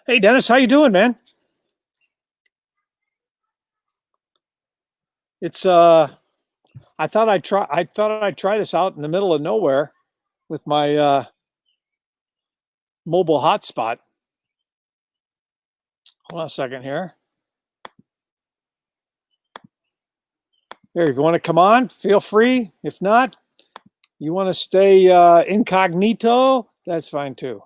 Hey Dennis, how you doing, man? It's I thought I'd try this out in the middle of nowhere with my mobile hotspot. Hold on a second here. Here, if you want to come on, feel free. If not, you want to stay incognito, that's fine too.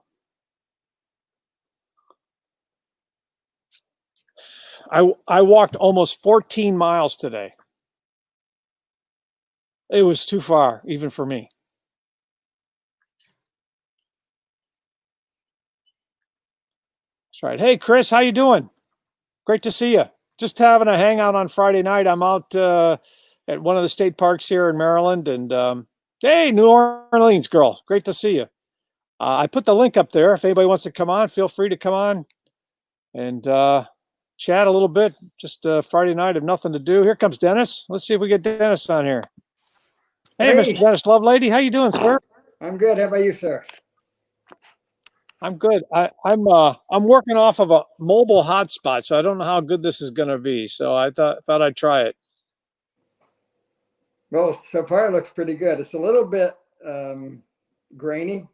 I walked almost 14 miles today. It was too far, even for me. That's right. Hey, Chris, how you doing? Great to see you. Just having a hangout on Friday night. I'm out at one of the state parks here in Maryland, and hey, New Orleans girl, great to see you. I put the link up there. If anybody wants to come on, feel free to come on and chat a little bit. Just Friday night of nothing to do. Here comes Dennis. Let's see if we get Dennis on here. Hey, Mr. Dennis Lovelady, how you doing, sir? I'm good. How about you, sir? I'm good. I'm working off of a mobile hotspot, so I don't know how good this is going to be. So I thought I'd try it. Well, so far it looks pretty good. It's a little bit grainy,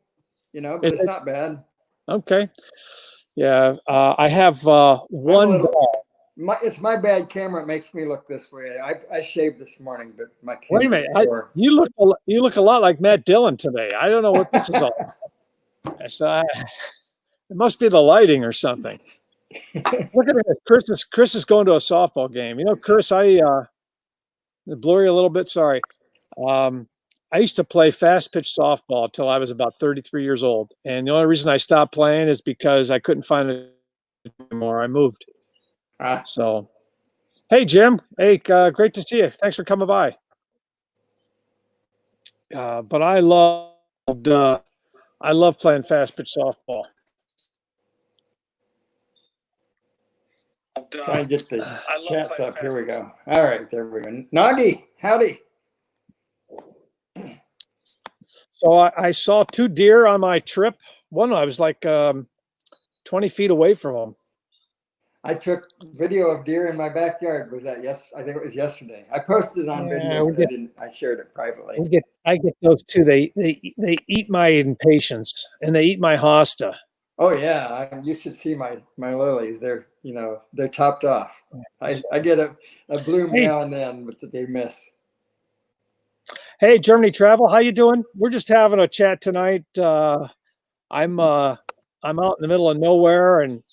but it's not bad. Okay. Yeah, I have one ball. It's my bad camera. It makes me look this way. I shaved this morning, but my camera. Wait a minute. You look a lot like Matt Dillon today. I don't know what this is all about. So it must be the lighting or something. Look at this. Chris is going to a softball game. Chris, I blur you a little bit. Sorry. I used to play fast pitch softball until I was about 33 years old. And the only reason I stopped playing is because I couldn't find it anymore. I moved. So, hey, Jim. Hey, great to see you. Thanks for coming by. But I love playing fast pitch softball. Try and get the chats up. Here we go. All right, there we go. Nagi, howdy. So I saw two deer on my trip. One, I was like 20 feet away from them. I took video of deer in my backyard. Was that I think it was yesterday. I posted it on video, but I shared it privately. I get those too. They eat my impatience and they eat my hosta. Oh yeah, you should see my lilies. They're topped off. I get a bloom now and then, but they miss. Hey, Germany Travel, how you doing? We're just having a chat tonight. I'm out in the middle of nowhere and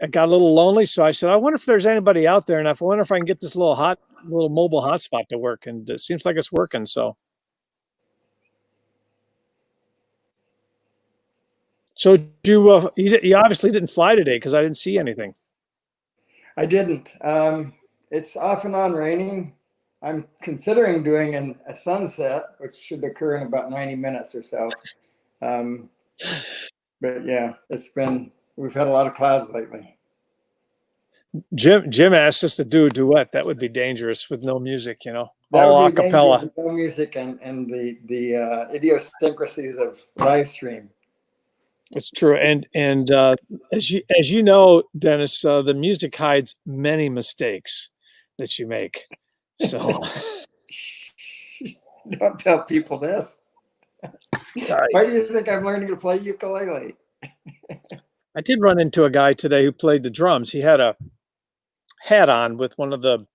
I got a little lonely, so I said, I wonder if there's anybody out there, and I wonder if I can get this little mobile hotspot to work, and it seems like it's working. So you obviously didn't fly today because I didn't see anything. I didn't. It's off and on raining. I'm considering doing a sunset, which should occur in about 90 minutes or so. But yeah, we've had a lot of clouds lately. Jim asked us to do a duet. That would be dangerous with no music, all a cappella. No music and the idiosyncrasies of live stream. It's true, and as you know, Dennis, the music hides many mistakes that you make. So don't tell people this. Sorry. Why do you think I'm learning to play ukulele? I did run into a guy today who played the drums. He had a hat on with one of the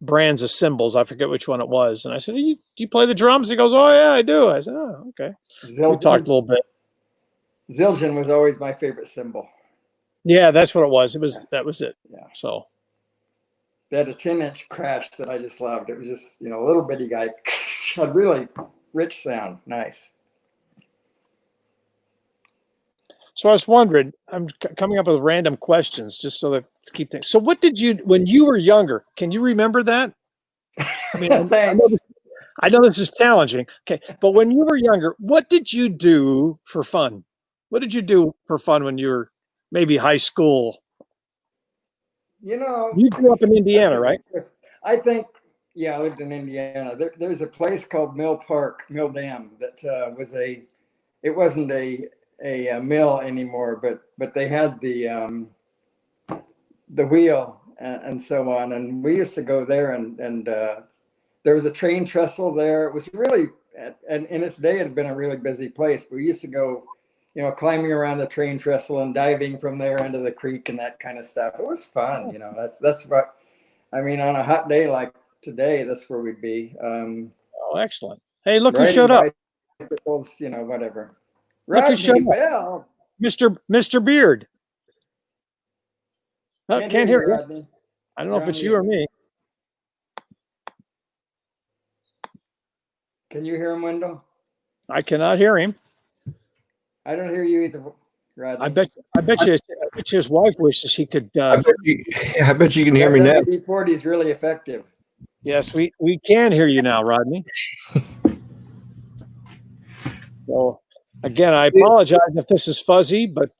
brands of cymbals. I forget which one it was. And I said, do you play the drums? He goes, oh, yeah, I do. I said, oh, okay. We talked a little bit. Zildjian was always my favorite cymbal. Yeah, that's what it was. That was it. Yeah. So they had a 10-inch crash that I just loved. It was just, a little bitty guy. A really rich sound. Nice. So I was wondering, I'm coming up with random questions just so that to keep things. So what did you, when you were younger, can you remember that? I mean, I know this is challenging. Okay. But when you were younger, what did you do for fun? What did you do for fun when you were maybe high school? You grew up in Indiana, right? I think, yeah, I lived in Indiana. There's a place called Mill Dam that it wasn't a a mill anymore, but they had the wheel and so on. And we used to go there, and there was a train trestle there. It was really, and in its day, it had been a really busy place. We used to go, climbing around the train trestle and diving from there into the creek and that kind of stuff. It was fun. That's what, I mean, on a hot day like today, that's where we'd be. Oh, excellent. Hey, look who showed up. Bicycles, whatever. Look who showed up. Well, Mr. Beard. Oh, can't hear you. Rodney. I don't know if it's you or me. Can you hear him, Wendell? I cannot hear him. I don't hear you either, Rodney. I bet you his wife wishes he could. I bet you can hear me now. WD-40 is really effective. Yes, we can hear you now, Rodney. So again, I apologize if this is fuzzy, but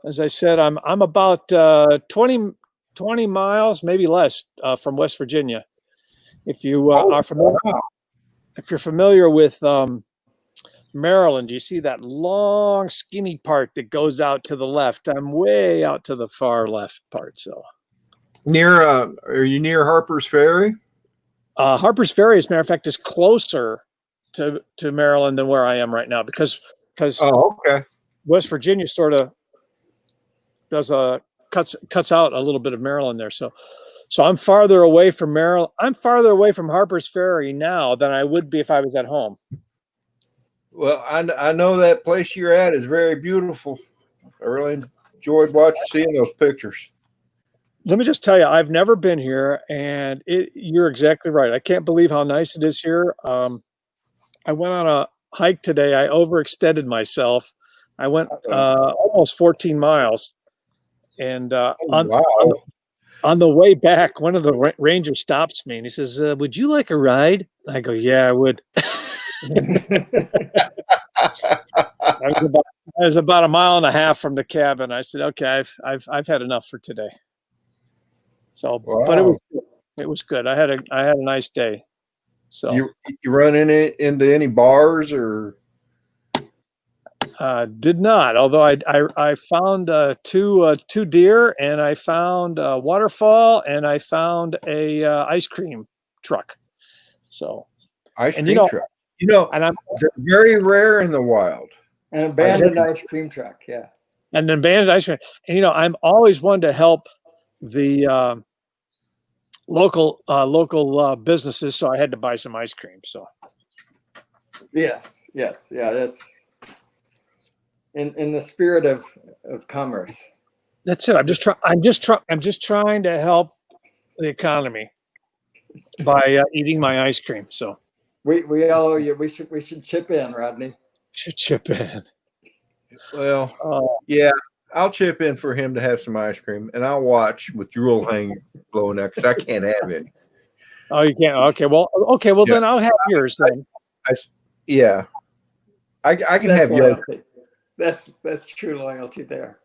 as I said, I'm about 20 miles, maybe less, from West Virginia. If you are familiar, if you're familiar with Maryland, you see that long, skinny part that goes out to the left. I'm way out to the far left part. So, are you near Harper's Ferry? Harper's Ferry, as a matter of fact, is closer to Maryland than where I am right now because West Virginia sort of does cuts out a little bit of Maryland there. So I'm farther away from Maryland. I'm farther away from Harper's Ferry now than I would be if I was at home. Well, I know that place you're at is very beautiful. I really enjoyed seeing those pictures. Let me just tell you, I've never been here, and you're exactly right. I can't believe how nice it is here. I went on a hike today. I overextended myself. I went almost 14 miles. And on the way back, one of the rangers stops me and he says, would you like a ride? I go, yeah, I would. I was about a mile and a half from the cabin. I said, okay, I've had enough for today. So, but it was good. I had a nice day. So you run into any bars or? Did not. Although I found two deer, and I found a waterfall, and I found a ice cream truck. So ice cream truck. And they're very rare in the wild. An abandoned ice cream truck, yeah. And an abandoned ice cream. And I'm always one to help the local businesses, so I had to buy some ice cream. So yes, yeah, that's in the spirit of commerce. That's it. I'm just trying to help the economy by eating my ice cream. So we all owe you. We should chip in, Rodney. Should chip in. Well, yeah, I'll chip in for him to have some ice cream, and I'll watch with drool hanging blowing out because I can't have it. Oh, you can't. Okay, well, yeah. Then I'll have yours then. I can have yours. That's true loyalty there.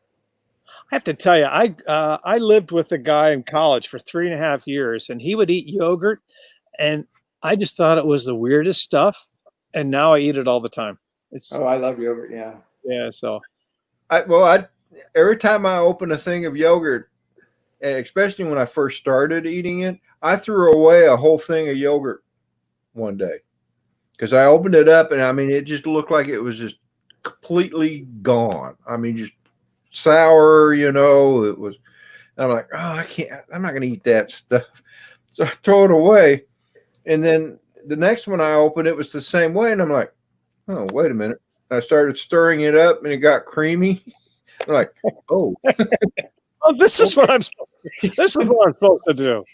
I have to tell you, I lived with a guy in college for 3.5 years, and he would eat yogurt, and I just thought it was the weirdest stuff, and now I eat it all the time. I love yogurt. Yeah. Yeah. So, every time I open a thing of yogurt, especially when I first started eating it, I threw away a whole thing of yogurt one day because I opened it up, and I mean, it just looked like it was just completely gone. I mean, just sour, it was. I'm like, I'm not going to eat that stuff. So I throw it away. And then the next one I opened, it was the same way. And I'm like, oh, wait a minute. I started stirring it up and it got creamy. I'm like, oh. Oh, this is what I'm supposed to do.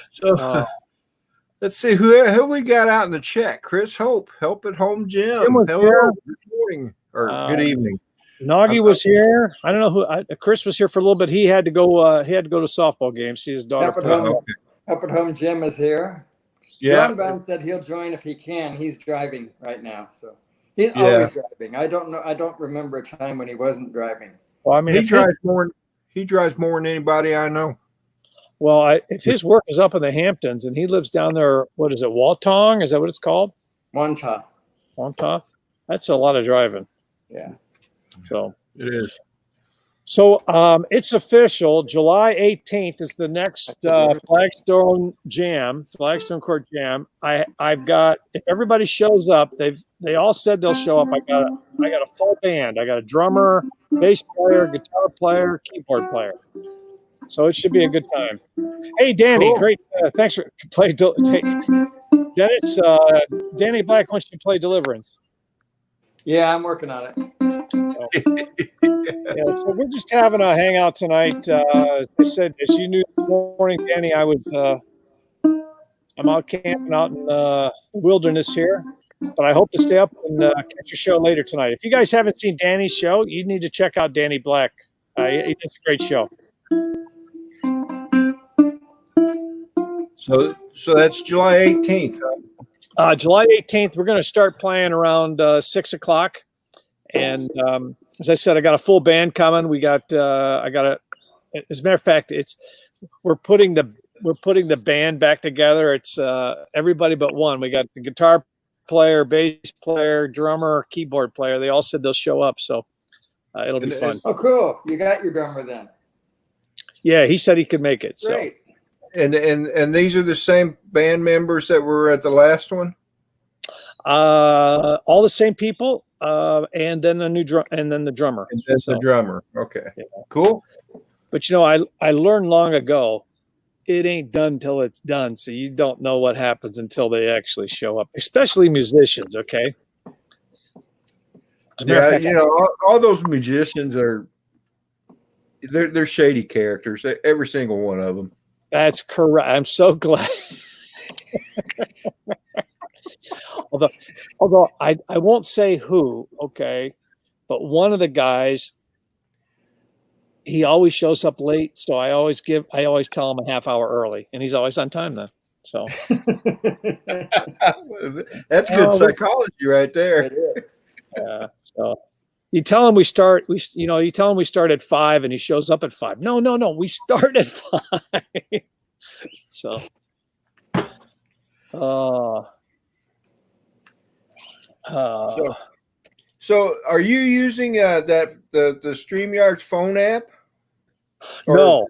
So let's see who we got out in the chat. Chris Hope, Help at Home Jim. Hello. Here. Good morning or good evening. Noggy was here. I don't know who. Chris was here for a little bit. He had to go. He had to go to softball games. See his daughter. Help at Home Jim is here. Yeah. John Brown said he'll join if he can. He's driving right now, so he's always driving. I don't know. I don't remember a time when he wasn't driving. Well, I mean, he drives more than anybody I know. Well, if his work is up in the Hamptons and he lives down there, what is it, Waltong? Is that what it's called? Wantagh. That's a lot of driving. Yeah. So It is. So it's official. July 18th is the next Flagstone Court Jam. I've got, if everybody shows up, they all said they'll show up. I got a full band. I got a drummer, bass player, guitar player, keyboard player. So it should be a good time. Hey, Danny, Cool. great. Thanks for playing. Dennis, Danny Black wants you to play Deliverance. Yeah, I'm working on it. Yeah, so we're just having a hangout tonight. As I said, as you knew this morning, Danny, I'm out camping out in the wilderness here, but I hope to stay up and catch your show later tonight. If you guys haven't seen Danny's show, you need to check out Danny Black. He does a great show. So that's July 18th. July 18th, we're going to start playing around 6 o'clock. And as I said, I got a full band coming. As a matter of fact, we're putting the band back together. It's everybody but one. We got the guitar player, bass player, drummer, keyboard player. They all said they'll show up, so it'll be fun. Oh, cool! You got your drummer then. Yeah, he said he could make it. Great. So. And these are the same band members that were at the last one? All the same people, and then the new drummer. And then the drummer. Okay, yeah. Cool. But I learned long ago, it ain't done till it's done. So you don't know what happens until they actually show up, especially musicians. Okay. Yeah, all those musicians they're shady characters. Every single one of them. That's correct. I'm so glad. although I won't say who, okay, but one of the guys, he always shows up late, so I always tell him a half hour early, and he's always on time then. So that's good psychology right there. It is. Yeah. So you tell him we start at 5, and he shows up at 5. No, we start at 5. So, so are you using the StreamYard's phone app? No,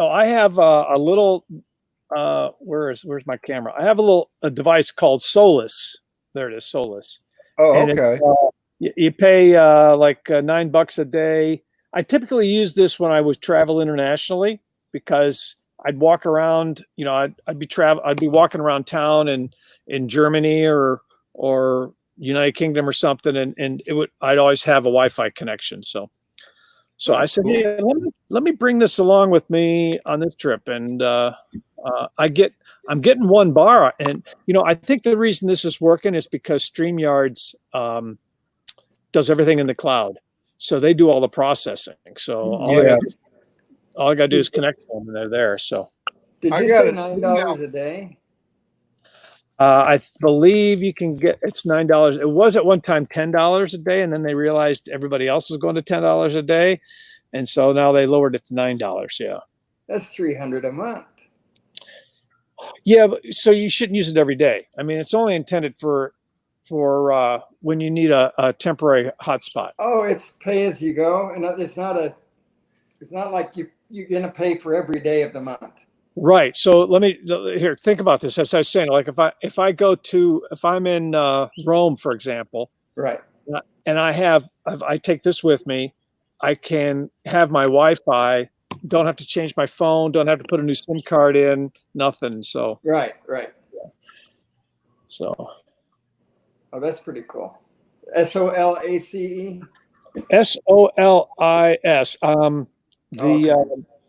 I have a little. Where's my camera? I have a device called Solus. There it is, Solus. Oh, and okay. You pay like $9 a day. I typically use this when I was travel internationally because I'd walk around. I'd be walking around town in Germany or United Kingdom or something, and I'd always have a Wi-Fi connection. So I said, hey, let me bring this along with me on this trip, and I'm getting one bar, and I think the reason this is working is because StreamYards does everything in the cloud, so they do all the processing. So all I got to do is connect them, and they're there. So did you say $9 a day? I believe you can get it's $9. It was at one time $10 a day, and then they realized everybody else was going to $10 a day, and so now they lowered it to $9. Yeah, that's $300 a month. Yeah, so you shouldn't use it every day. I mean, it's only intended for when you need a temporary hotspot. Oh, it's pay as you go, and it's not like you're gonna pay for every day of the month. Right. So think about this. As I was saying, like if I'm in Rome, for example, right, and I take this with me, I can have my Wi-Fi. Don't have to change my phone. Don't have to put a new SIM card in. Nothing. So right. So. Oh, that's pretty cool. SOLACE. SOLIS.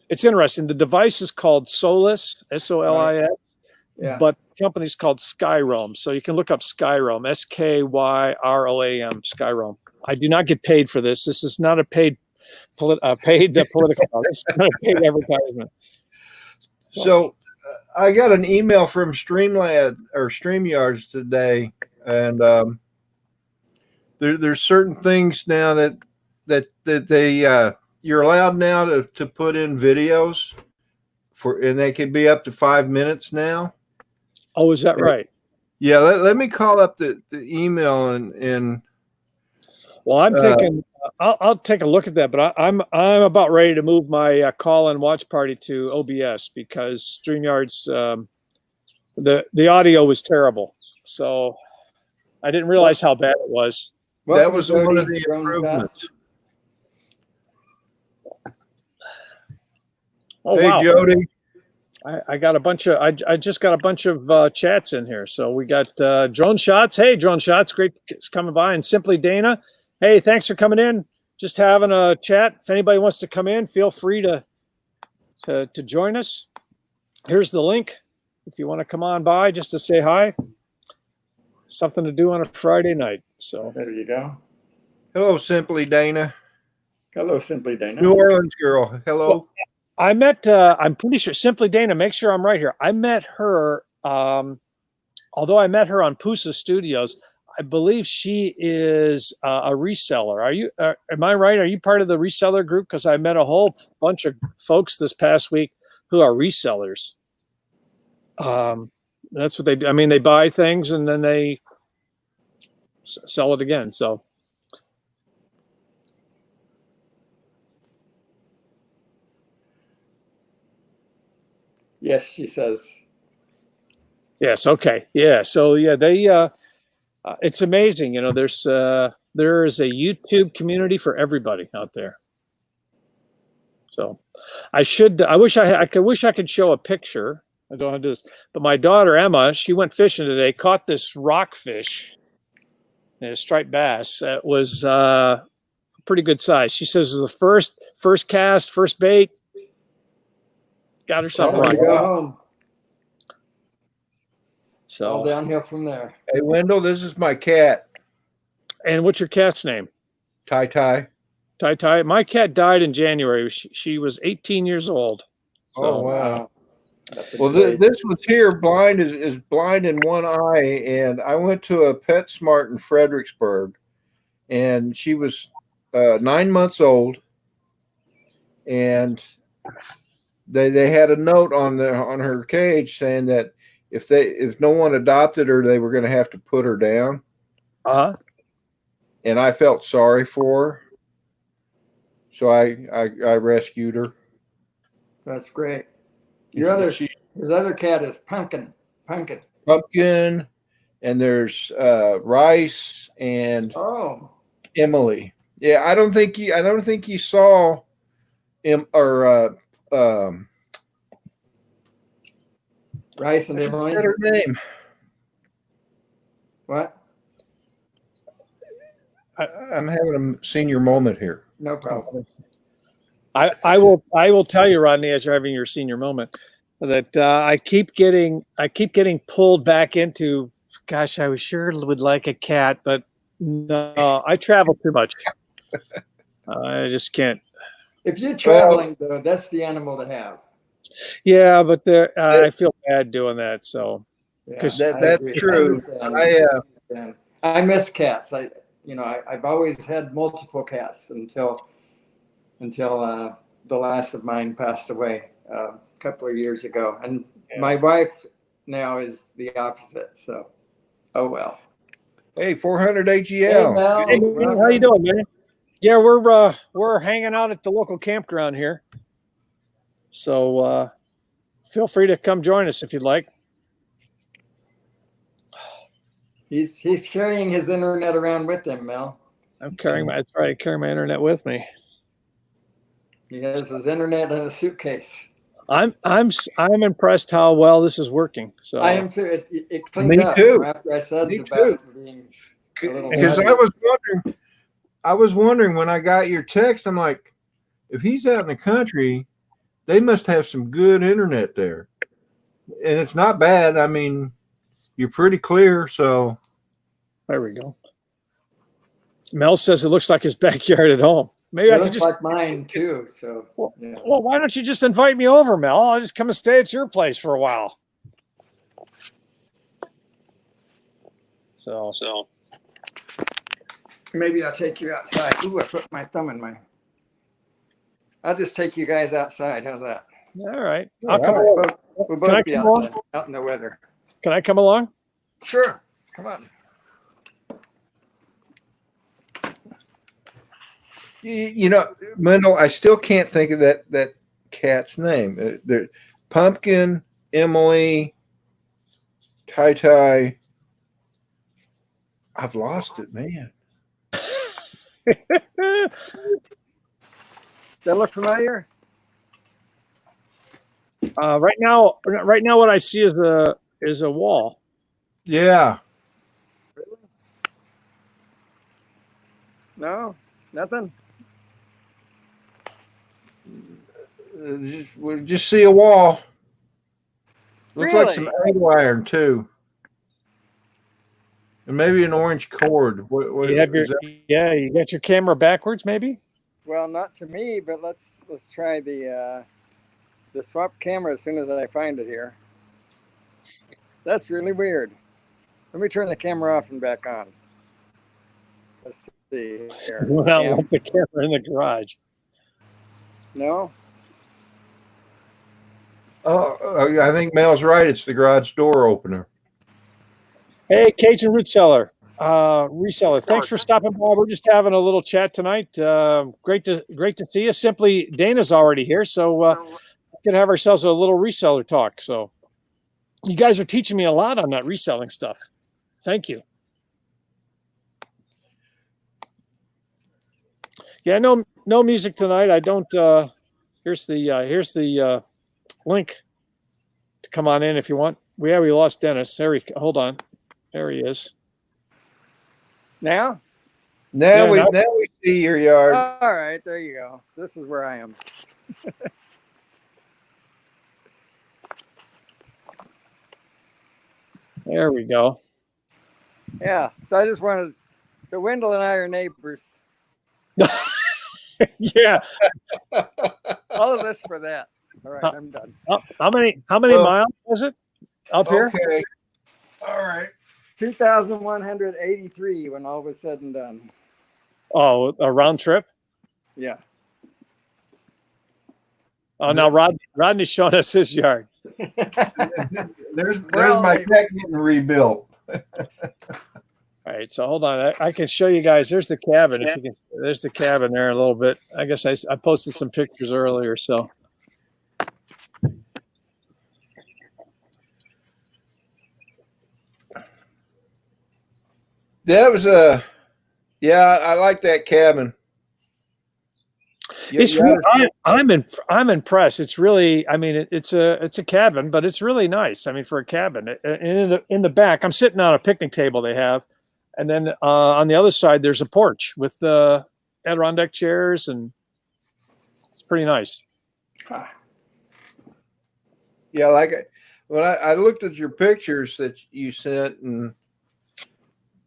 It's interesting. The device is called Solus, SOLIS, yeah. But the company's called Skyroam. So you can look up Skyroam, SKYROAM, Skyroam. I do not get paid for this. This is not a paid political. It's not a paid advertisement. So I got an email from StreamYards today, and there's certain things now that they you're allowed now to put in videos and they can be up to 5 minutes now. Oh, is that right? Yeah, let me call up the email and Well, I'm thinking I'll take a look at that, but I'm about ready to move my call and watch party to OBS because StreamYard's the audio was terrible. So I didn't realize how bad it was. that was Welcome, one of Jody, the Drone improvements. Shots. Oh Hey, wow. Jody. I got a bunch of I just got a bunch of chats in here. So we got Drone Shots. Hey, Drone Shots, great coming by. And Simply Dana. Hey, thanks for coming in. Just having a chat. If anybody wants to come in, feel free to join us. Here's the link. If you want to come on by just to say hi. Something to do on a Friday night. So There you go. Hello, Simply Dana. Hello, Simply Dana. New Orleans girl. Hello. Well, I met, I'm pretty sure, Simply Dana, make sure I'm right here. I met her, although I met her on Pusa Studios, I believe she is a reseller. Are you, am I right? Are you part of the reseller group? Because I met a whole bunch of folks this past week who are resellers. That's what they do. I mean, they buy things and then they sell it again. So. Yes, she says. Yes. Okay. Yeah. So yeah, they. It's amazing. You know, there is a YouTube community for everybody out there. So, I wish I could show a picture. I don't want to do this, but my daughter Emma, she went fishing today, caught this rockfish, a striped bass. It was pretty good size. She says it was the first cast, first bait. Got herself Time to right. go home. So all downhill from there. Hey, Wendell, this is my cat. And what's your cat's name? Tai Tai. Tai Tai. My cat died in January. She was 18 years old. So, Oh, wow. Well, this was here blind is blind in one eye, and I went to a PetSmart in Fredericksburg, and she was 9 months old, and they had a note on her cage saying that if no one adopted her, they were going to have to put her down. And I felt sorry for her, so I rescued her. That's great. His other cat is Pumpkin, and there's Rice and Emily. Yeah, I don't think you saw Rice and Emily. What's her name? What? I'm having a senior moment here. No problem. I will tell you, Rodney, as you're having your senior moment, that I keep getting pulled back into. Gosh, I was sure would like a cat, but no, I travel too much. I just can't. If you're traveling, though, that's the animal to have. Yeah, but I feel bad doing that. So, because that's true. I miss cats. I've always had multiple cats until the last of mine passed away a couple of years ago, and my wife now is the opposite. So, oh well. Hey, 400 AGL. Hey, Mel. Hey, how you doing, man? Yeah, we're hanging out at the local campground here. So feel free to come join us if you'd like. He's carrying his internet around with him, Mel. I'm carrying my internet with me. He has his internet in a suitcase. I'm impressed how well this is working. So I am too. It cleaned up after I said about it being a little. Because I was wondering when I got your text, I'm like, if he's out in the country, they must have some good internet there. And it's not bad. I mean, you're pretty clear. So there we go. Mel says it looks like his backyard at home. Maybe I could just like mine too. So well, why don't you just invite me over, Mel? I'll just come and stay at your place for a while. So maybe I'll take you outside. Ooh, I put my thumb in my. I'll just take you guys outside. How's that? All right. I'll come along. We'll both be out in the weather. Can I come along? Sure. Come on. You know, Wendell, I still can't think of that cat's name. Pumpkin, Emily, Tai Tai. I've lost it, man. Does that look familiar? Right now, what I see is a wall. Yeah. No, nothing. We just see a wall. Looks like some Really? angle iron too, and maybe an orange cord. What You have is that? you got your camera backwards, maybe. Well, not to me, but let's try the swap camera as soon as I find it here. That's really weird. Let me turn the camera off and back on. Let's see here. Well, I want the camera in the garage. No? Oh, I think Mel's right. It's the garage door opener. Hey, Cajun Root Cellar, reseller. Thanks for stopping by. We're just having a little chat tonight. Great to see you. Simply, Dana's already here, so we can have ourselves a little reseller talk. So, you guys are teaching me a lot on that reselling stuff. Thank you. Yeah, no music tonight. I don't. Here's the link to come on in if you want. We lost Dennis. Hold on. There he is. Now? Now we see your yard. All right, there you go. This is where I am. There we go. Yeah. So Wendell and I are neighbors. Yeah. All of this for that. All right, I'm done. How many miles was it up here? Okay. All right. 2,183 when all was said and done. Oh, a round trip? Yeah. Oh, now Rodney's showing us his yard. There's my deck getting rebuilt. All right, so hold on. I can show you guys. There's the cabin. If you can, there's the cabin there a little bit. I guess I posted some pictures earlier. So that was I like that cabin. I'm impressed. It's really, I mean, it's a cabin, but it's really nice. I mean, for a cabin, and in the back, I'm sitting on a picnic table they have, and then on the other side there's a porch with Adirondack chairs, and it's pretty nice. Yeah, like when I looked at your pictures that you sent, and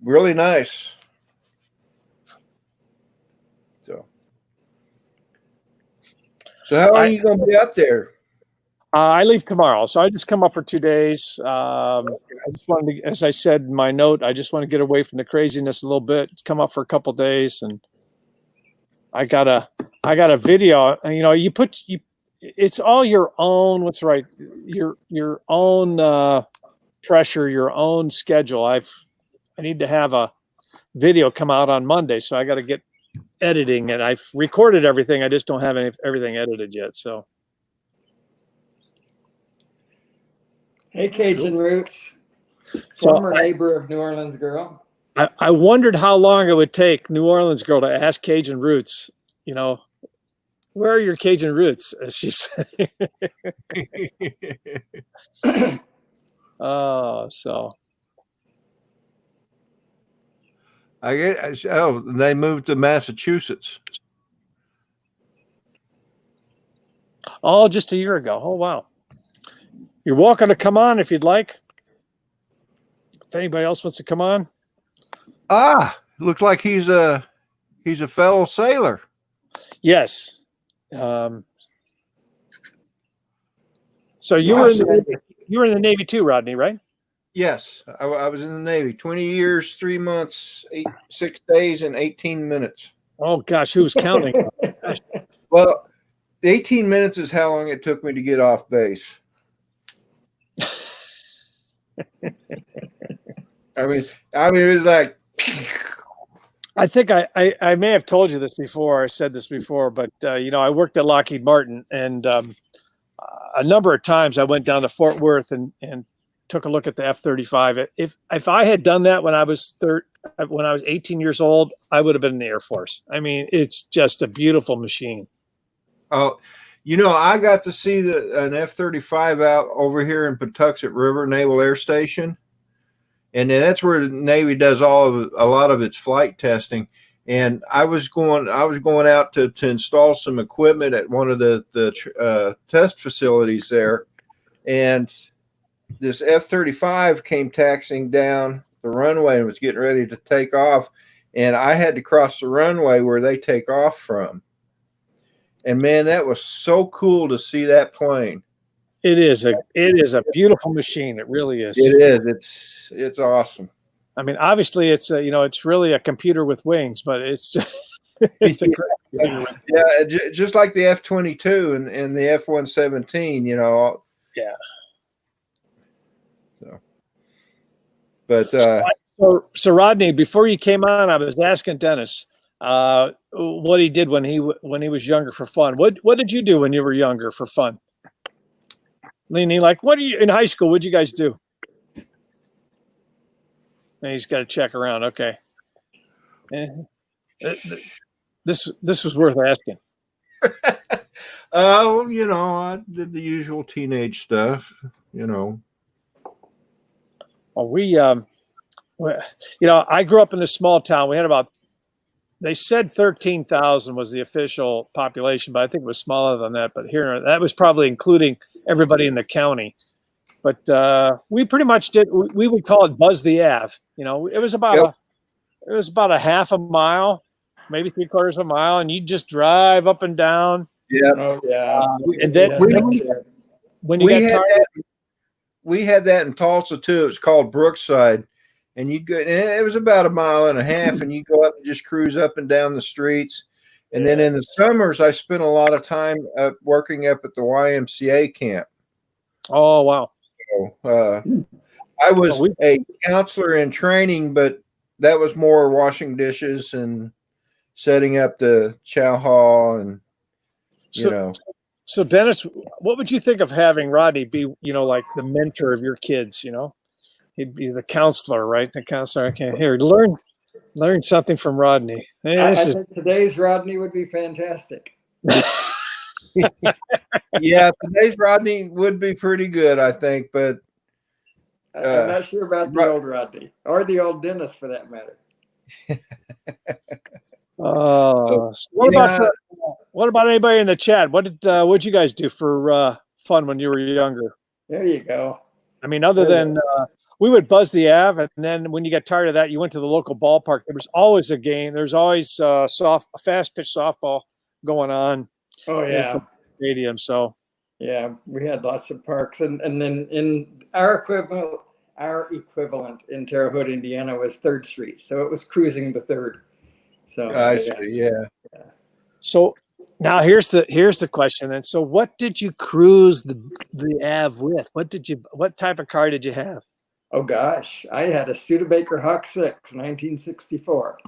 really nice. So how long are you going to be up there? I leave tomorrow, so I just come up for 2 days. I just wanted to, as I said in my note, I just want to get away from the craziness a little bit. Come up for a couple days, and I got a video. You know, it's all your own. What's right? Your own pressure, your own schedule. I need to have a video come out on Monday, so I got to get editing, and I've recorded everything. I just don't have everything edited yet. So, hey, Cajun Roots, former neighbor of New Orleans Girl. I wondered how long it would take New Orleans Girl to ask Cajun Roots, you know, where are your Cajun roots? As she said. So. I guess. Oh, they moved to Massachusetts. Oh, just a year ago. Oh, wow. You're welcome to come on if you'd like. If anybody else wants to come on. Looks like he's a fellow sailor. Yes. So you were in the Navy too, Rodney, right? Yes, I was in the Navy. 20 years, 3 months, 6 days, and 18 minutes. Oh gosh, who was counting? Well, 18 minutes is how long it took me to get off base. I mean, it was like, I think I may have told you this before. I said this before, but I worked at Lockheed Martin, and a number of times I went down to Fort Worth and took a look at the F-35. If I had done that when I was 18 years old, I would have been in the Air Force. I mean, it's just a beautiful machine. oh, I got to see an F-35 out over here in Patuxent River Naval Air Station, and then that's where the Navy does a lot of its flight testing. And I was going out to install some equipment at one of the test facilities there, and this F-35 came taxiing down the runway and was getting ready to take off, and I had to cross the runway where they take off from. And man, that was so cool to see that plane. It is a beautiful machine. It really is. It is. It's awesome. I mean, obviously, it's it's really a computer with wings, but it's just, it's a great computer. Yeah, just like the F-22 and the F-117. Yeah. So, but so Rodney, before you came on, I was asking Dennis what he did when he was younger for fun. What did you do when you were younger for fun? Leanie, like, what do you in high school? What'd you guys do? And he's got to check around. Okay. This was worth asking. I did the usual teenage stuff. Well, I grew up in a small town. We had they said 13,000 was the official population, but I think it was smaller than that. But here, that was probably including everybody in the county. But we pretty much we would call it Buzz the Ave. It was about a half a mile, maybe 3/4 of a mile, and you just drive up and down. Yeah. Oh yeah. And then when you got tired, we had that in Tulsa too. It was called Brookside, and you go. And it was about a mile and a half, and you go up and just cruise up and down the streets. And then in the summers, I spent a lot of time working up at the YMCA camp. Oh wow! I was a counselor in training, but that was more washing dishes and setting up the chow hall and So Dennis, what would you think of having Rodney be, like the mentor of your kids? He'd be the counselor, right? The counselor. I can't hear. Learn something from Rodney. I think today's Rodney would be fantastic. Yeah, today's Rodney would be pretty good, I think, but I'm not sure about the old Rodney or the old Dennis for that matter. What about anybody in the chat? What'd you guys do for fun when you were younger? There you go. I mean, other than we would Buzz the Ave, and then when you got tired of that, you went to the local ballpark. There was always a game. There's always fast pitch softball going on. Oh yeah, at the stadium. So yeah, we had lots of parks, and then in our equivalent in Terre Haute, Indiana, was 3rd Street. So it was cruising the 3rd. So I see, yeah. So now here's the question. And so, what did you cruise the Ave with? What type of car did you have? Oh gosh, I had a Studebaker Hawk 6, 1964.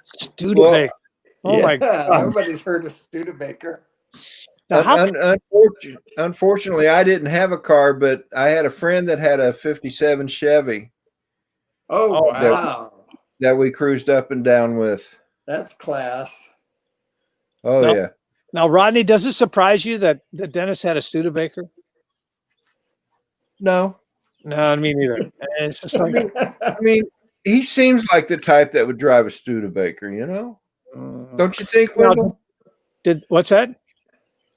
Studebaker. Oh my God! Nobody's heard of Studebaker. Unfortunately, I didn't have a car, but I had a friend that had a '57 Chevy. Oh wow! That we cruised up and down with. That's class. Oh yeah. Now, Rodney, does it surprise you that Dennis had a Studebaker? No, me neither. It's just like I mean, he seems like the type that would drive a Studebaker. Don't you think, Wendell? What's that?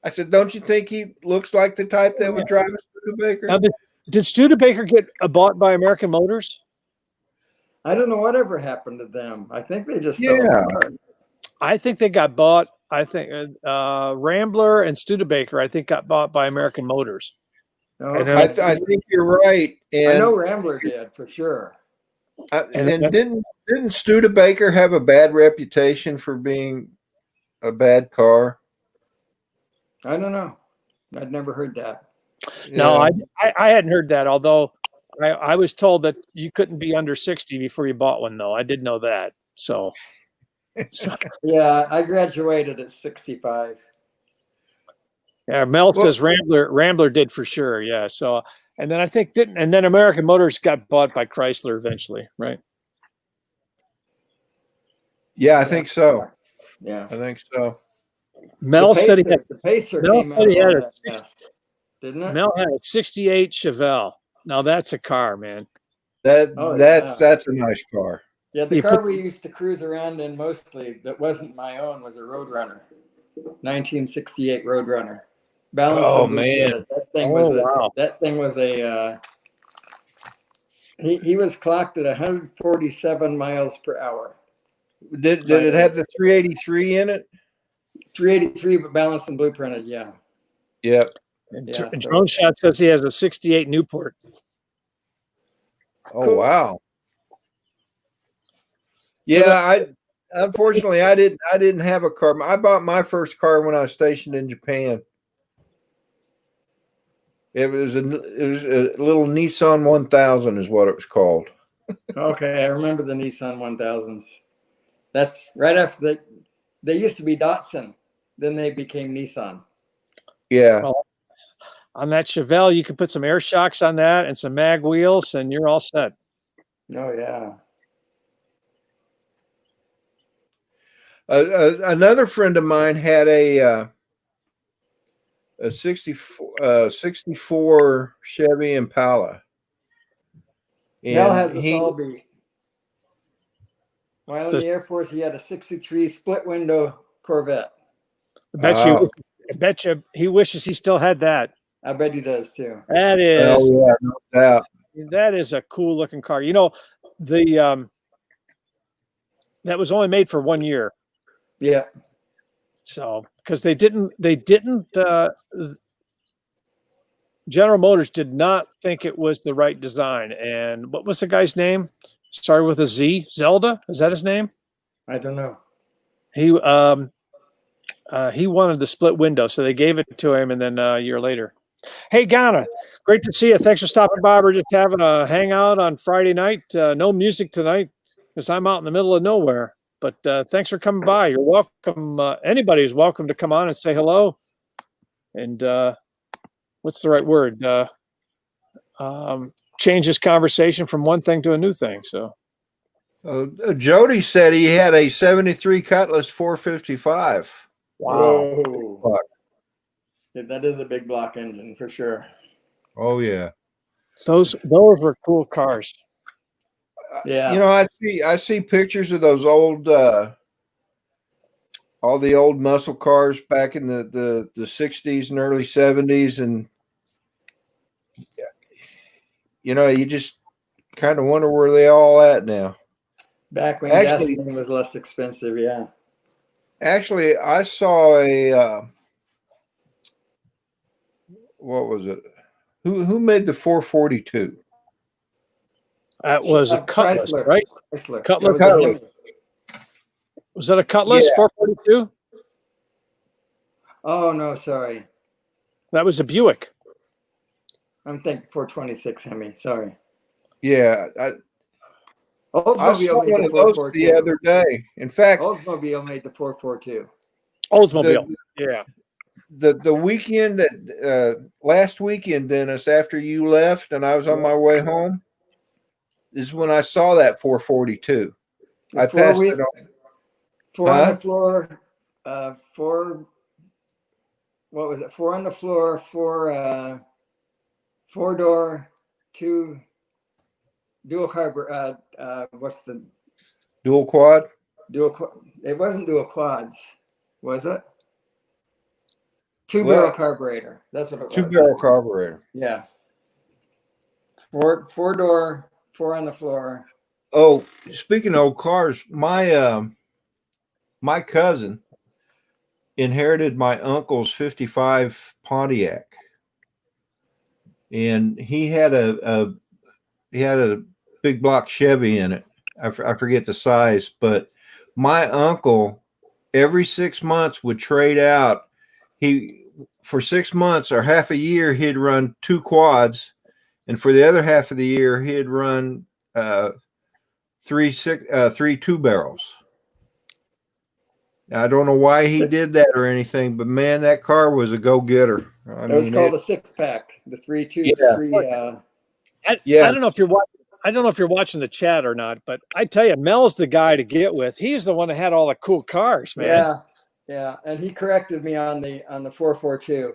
I said, don't you think he looks like the type that would drive a Studebaker? Now, did Studebaker get bought by American Motors? I don't know whatever happened to them. I think they just fell apart. I think they got bought. I think Rambler and Studebaker, I think, got bought by American Motors. Okay. I think you're right. And I know Rambler did for sure. And didn't Studebaker have a bad reputation for being a bad car? I don't know. I'd never heard that. No, I hadn't heard that. Although I was told that you couldn't be under 60 before you bought one, though. I did know that. So Yeah, I graduated at 65. yeah, Mel Well- says Rambler did for sure. Yeah. So and then I think and then American Motors got bought by Chrysler eventually, right? Yeah, I think so. Yeah. I think so. Mel said he had The Pacer Mel came said out he had on a that mess, didn't it? Mel had a 68 Chevelle. Now that's a car, man. Oh, That's a nice car. Yeah, the You car put- we used to cruise around in mostly that wasn't my own was a Roadrunner, 1968 Roadrunner. Balanced Oh, and blue man. threaded. That thing Oh, was wow. that thing was a he was clocked at 147 miles per hour. Did it have the 383 in it? 383, but balanced and blueprinted. Yeah. Yep. And Yeah, so- Drone Shot says he has a 68 Newport. Oh Cool. wow. Yeah, unfortunately I didn't have a car. I bought my first car when I was stationed in Japan. It was a little Nissan 1000 is what it was called. Okay, I remember the Nissan 1000s. That's right after they used to be Datsun, then they became Nissan. Yeah. Well, on that Chevelle, you can put some air shocks on that and some mag wheels, and you're all set. Oh yeah. Another friend of mine had a 64 Chevy Impala. Mel And has us all beat. While in the Air Force, he had a 63 split window Corvette. I bet you he wishes he still had that. I bet he does too. That is yeah, no doubt. that is a cool looking car. You know, the that was only made for 1 year. Yeah. So because they didn't General Motors did not think it was the right design. And what was the guy's name? Started with a Z. Zelda? Is that his name? I don't know. He wanted the split window, so they gave it to him, and then a year later. Hey, Ghana, great to see you. Thanks for stopping by. We're just having a hangout on Friday night. No music tonight because I'm out in the middle of nowhere. But thanks for coming by. You're welcome. Anybody is welcome to come on and say hello. And what's the right word? Change this conversation from one thing to a new thing. So Jody said he had a 73 Cutlass 455. wow. Whoa. Yeah, that is a big block engine for sure. Oh yeah. Those were cool cars. Yeah. You know, I see pictures of those old all the old muscle cars back in the 60s and early 70s, and you know, you just kind of wonder where they all at now. Back when Actually- gasoline was less expensive, yeah. Actually, I saw a what was it? Who made the 442? That was a Cutlass, Chrysler. right? Chrysler. Cutlass. That was a Hemi. Was that a Cutlass Yeah. 442? Oh no, sorry. That was a Buick. I'm thinking 426 Hemi. Sorry. Yeah, I saw Oldsmobile made one the of those 442. the other day. In fact, Oldsmobile made the 442. Oldsmobile. Yeah. the weekend that last weekend, Dennis, after you left and I was on my way home, is when I saw that 442. I passed it on. Four on Huh? the floor, four. What was it? Four on the floor, four door, two dual carburetor. What's the Dual quad. It wasn't dual quads, was it? Two Well, barrel carburetor. That's what it was. Two barrel carburetor. Yeah. Four door, four on the floor. Oh, speaking of old cars, my cousin inherited my uncle's 55 Pontiac, and he had a big block Chevy in it. I forget the size, but my uncle every 6 months would trade out. For 6 months or half a year, he'd run two quads, and for the other half of the year, he'd run three 2-barrels. I don't know why he did that or anything, but man, that car was a go-getter. It was called a 6-pack. The 3-2, Yeah. 3. I don't know if you're watching. I don't know if you're watching the chat or not, but I tell you, Mel's the guy to get with. He's the one that had all the cool cars, man. Yeah, and he corrected me on the 442.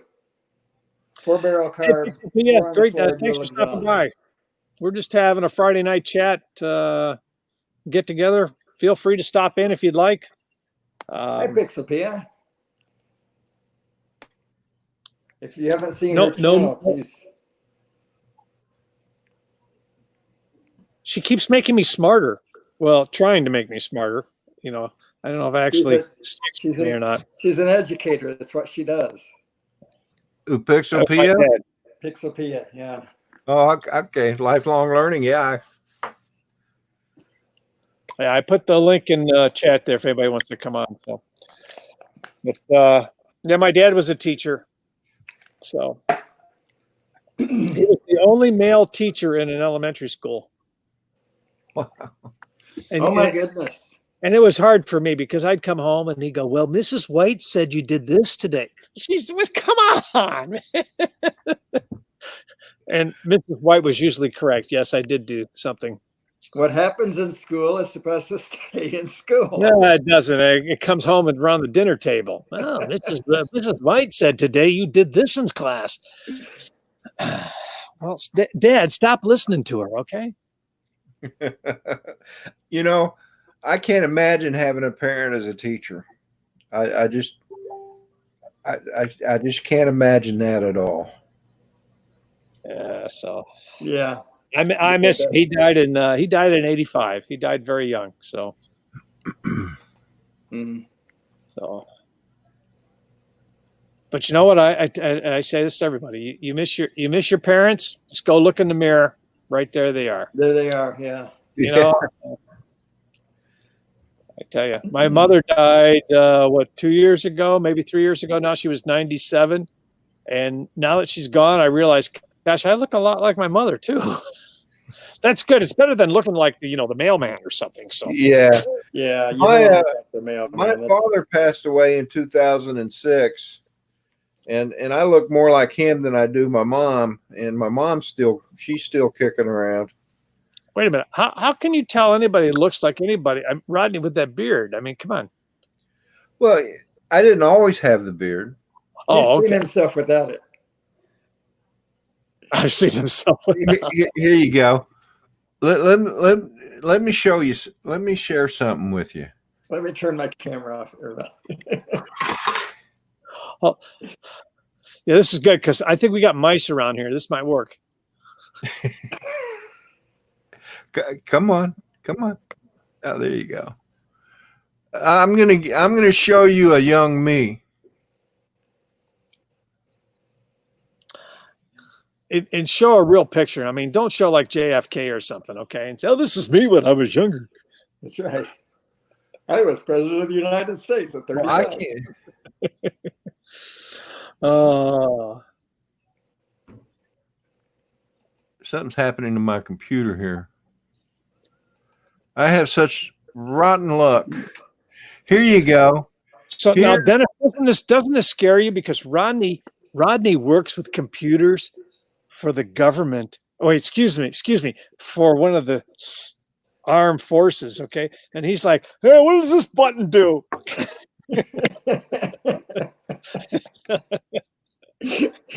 4-barrel car. Yeah, great. Thanks for stopping by. We're just having a Friday night chat get together. Feel free to stop in if you'd like. Hi, Pixelpia. If you haven't seen her channel, she keeps making me smarter. Well, trying to make me smarter. You know, I don't know if I actually she's or not. She's an educator. That's what she does. Pixelpia? Pixelpia, yeah. Oh, okay. Lifelong learning, yeah. Yeah, I put the link in the chat there if anybody wants to come on. So, but yeah, my dad was a teacher, so he was the only male teacher in an elementary school. Wow. And, oh my goodness! And it was hard for me because I'd come home and he'd go, "Well, Mrs. White said you did this today." She was, "Come on." And Mrs. White was usually correct. Yes, I did do something. What happens in school is supposed to stay in school. No, it doesn't. It comes home and around the dinner table. Oh, Mrs. White said today you did this in class. Well, Dad, stop listening to her, okay? You know, I can't imagine having a parent as a teacher. I just can't imagine that at all. Yeah. So. Yeah. I miss him. He died in 85. He died very young. So, so, but you know what? I say this to everybody. You miss your parents. Just go look in the mirror. Right there they are. There they are. Yeah. You know, I tell you, my mother died 2 years ago, maybe 3 years ago. Now she was 97, and now that she's gone, I realize, gosh, I look a lot like my mother too. That's good. It's better than looking like the mailman or something. So yeah. The mailman. My father passed away in 2006, and I look more like him than I do my mom. And my mom's she's still kicking around. Wait a minute. How can you tell anybody looks like anybody? I'm Rodney with that beard. I mean, come on. Well, I didn't always have the beard. He's seen himself without it. I've seen himself. Here you go. Let me show you. Let me share something with you. Let me turn my camera off. Oh, yeah, this is good because I think we got mice around here. This might work. Come on. Oh, there you go. I'm gonna show you a young me. And show a real picture. I mean, don't show like JFK or something, okay? And say, "Oh, this is me when I was younger." That's right. I was president of the United States at 35. Well, I can't. Something's happening to my computer here. I have such rotten luck. Here you go. So now, Dennis, doesn't this scare you? Because Rodney works with computers for the government. Oh, wait, excuse me, for one of the armed forces, okay? And he's like, "Hey, what does this button do?"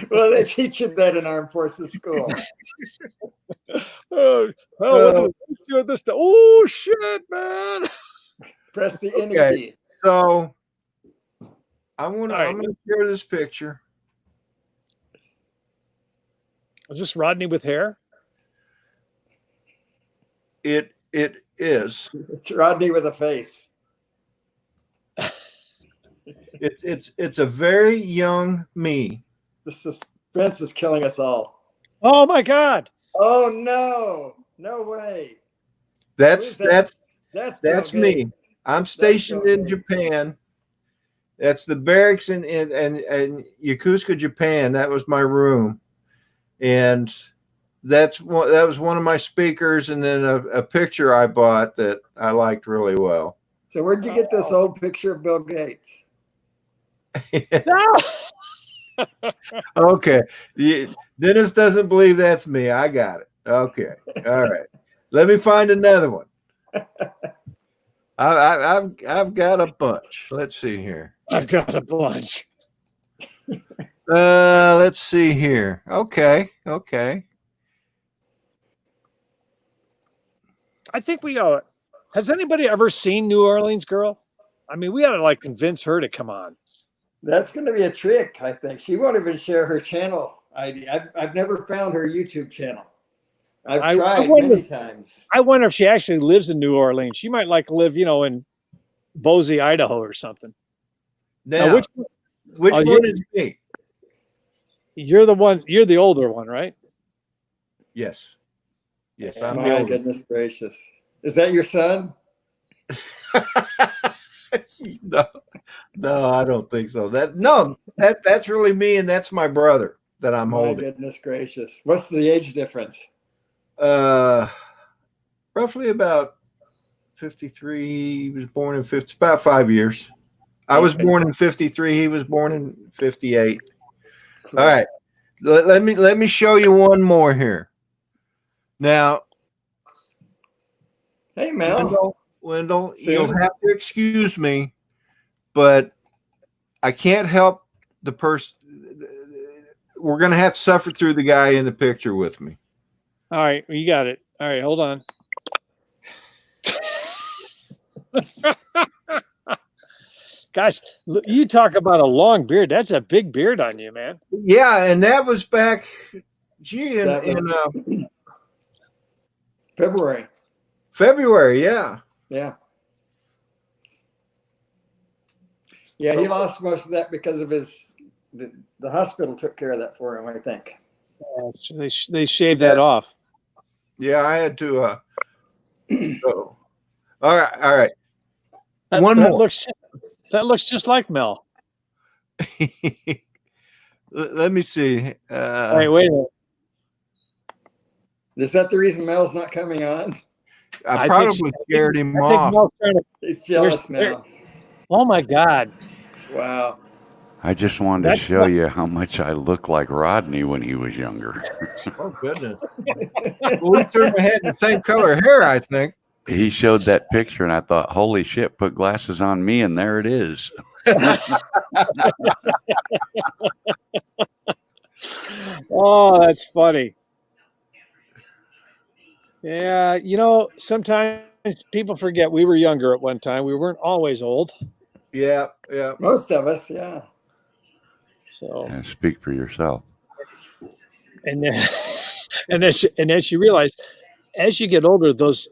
Well, they teach you that in armed forces school. Oh shit, man! Press the N key. So I'm gonna share this picture. Is this Rodney with hair? It is. It's Rodney with a face. It's a very young me. The suspense is killing us all. Oh my God! Oh no! No way! That's me. I'm That's stationed Bill in Gates. Japan. That's the barracks in Yokosuka, Japan. That was my room. And that was one of my speakers, and then a picture I bought that I liked really well. So where'd you get this old picture of Bill Gates? Okay. Dennis doesn't believe that's me. I got it. Okay. All right. Let me find another one. I've got a bunch. Let's see here. I've got a bunch. Let's see here. Okay. I think we owe it. Has anybody ever seen New Orleans Girl? I mean, we got to like convince her to come on. That's going to be a trick, I think. She won't even share her channel ID. I've never found her YouTube channel. I've tried many times. I wonder if she actually lives in New Orleans. She might like live, in Boise, Idaho or something. Now, which one is me? You're the older one, right? Yes. Yes, Oh, I'm my goodness gracious. Is that your son? No, I don't think so. That's really me, and that's my brother that I'm holding. My goodness gracious. What's the age difference? Roughly about 53. He was born in 50, about 5 years. I was born in 53. He was born in 58. Cool. All right. Let me show you one more here. Now, hey, Mel. Wendell, you'll have to excuse me, but I can't help the person. We're going to have to suffer through the guy in the picture with me. All right. You got it. All right. Hold on. Gosh, you talk about a long beard. That's a big beard on you, man. Yeah, and that was back, in February. February, yeah. Yeah. Yeah, he lost most of that because of the hospital took care of that for him, I think. They shaved that off. Yeah, I had to. So. All right. One more. That looks just like Mel. Let me see. Hey, wait a minute. Is that the reason Mel's not coming on? I probably scared him off. He's jealous now. Oh my God. Wow. I just wanted to show you how much I look like Rodney when he was younger. Oh, goodness. Well, we certainly had the same color hair, I think. He showed that picture, and I thought, holy shit, put glasses on me, and there it is. Oh, that's funny. Yeah, sometimes people forget we were younger at one time. We weren't always old. Yeah. Most of us, yeah. So yeah, speak for yourself. And then, and as you realize, as you get older, those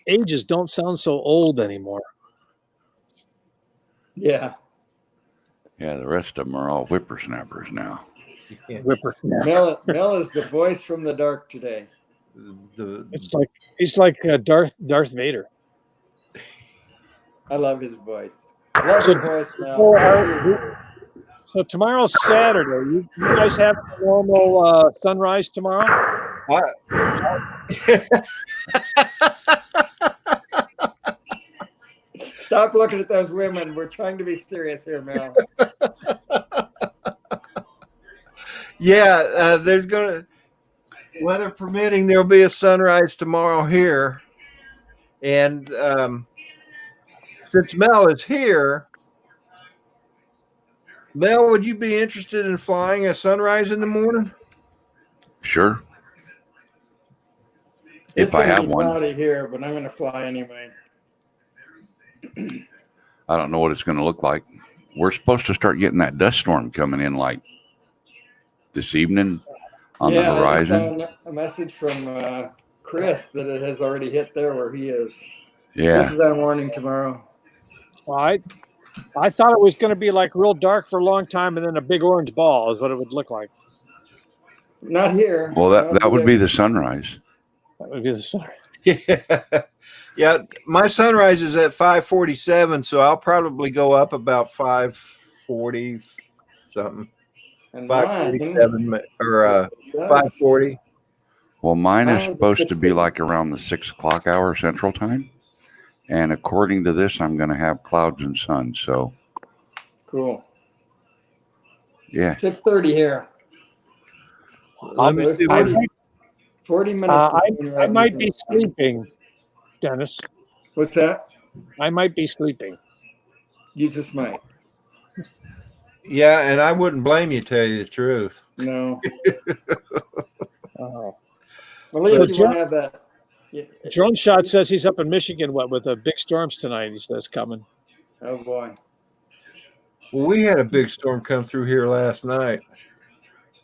ages don't sound so old anymore. Yeah. Yeah, the rest of them are all whippersnappers now. Yeah. Mel is the voice from the dark today. He's like Darth Vader. I love his voice. Love your voice, Mel. So tomorrow's Saturday. You guys have a normal sunrise tomorrow? Stop looking at those women. We're trying to be serious here, Mel. Yeah, there's weather permitting, there'll be a sunrise tomorrow here. And since Mel is here, Mel, would you be interested in flying a sunrise in the morning? Sure. If I have one. It's cloudy here, but I'm going to fly anyway. I don't know what it's going to look like. We're supposed to start getting that dust storm coming in like this evening on the horizon. I saw a message from Chris that it has already hit there where he is. Yeah. This is our morning tomorrow. Well, I thought it was going to be like real dark for a long time, and then a big orange ball is what it would look like. Not here. Well, that would be the sunrise. That would be the sunrise. Yeah. My sunrise is at 5:47, so I'll probably go up about 5:40 something. And 5:47 or 5:40. Well, mine is Mine supposed to be 6:30. like around the 6 o'clock hour Central Time. And according to this, I'm going to have clouds and sun. So, Cool. yeah. 6:30 here. Let me There's see. 40 minutes between I might Reviews be and- sleeping, Dennis. What's that? I might be sleeping. You just might. Yeah, and I wouldn't blame you, tell you the truth. No. Oh. At least you John- won't have that. Yeah. Drone Shot says he's up in Michigan with the big storms tonight. He says coming. Oh boy. Well, we had a big storm come through here last night.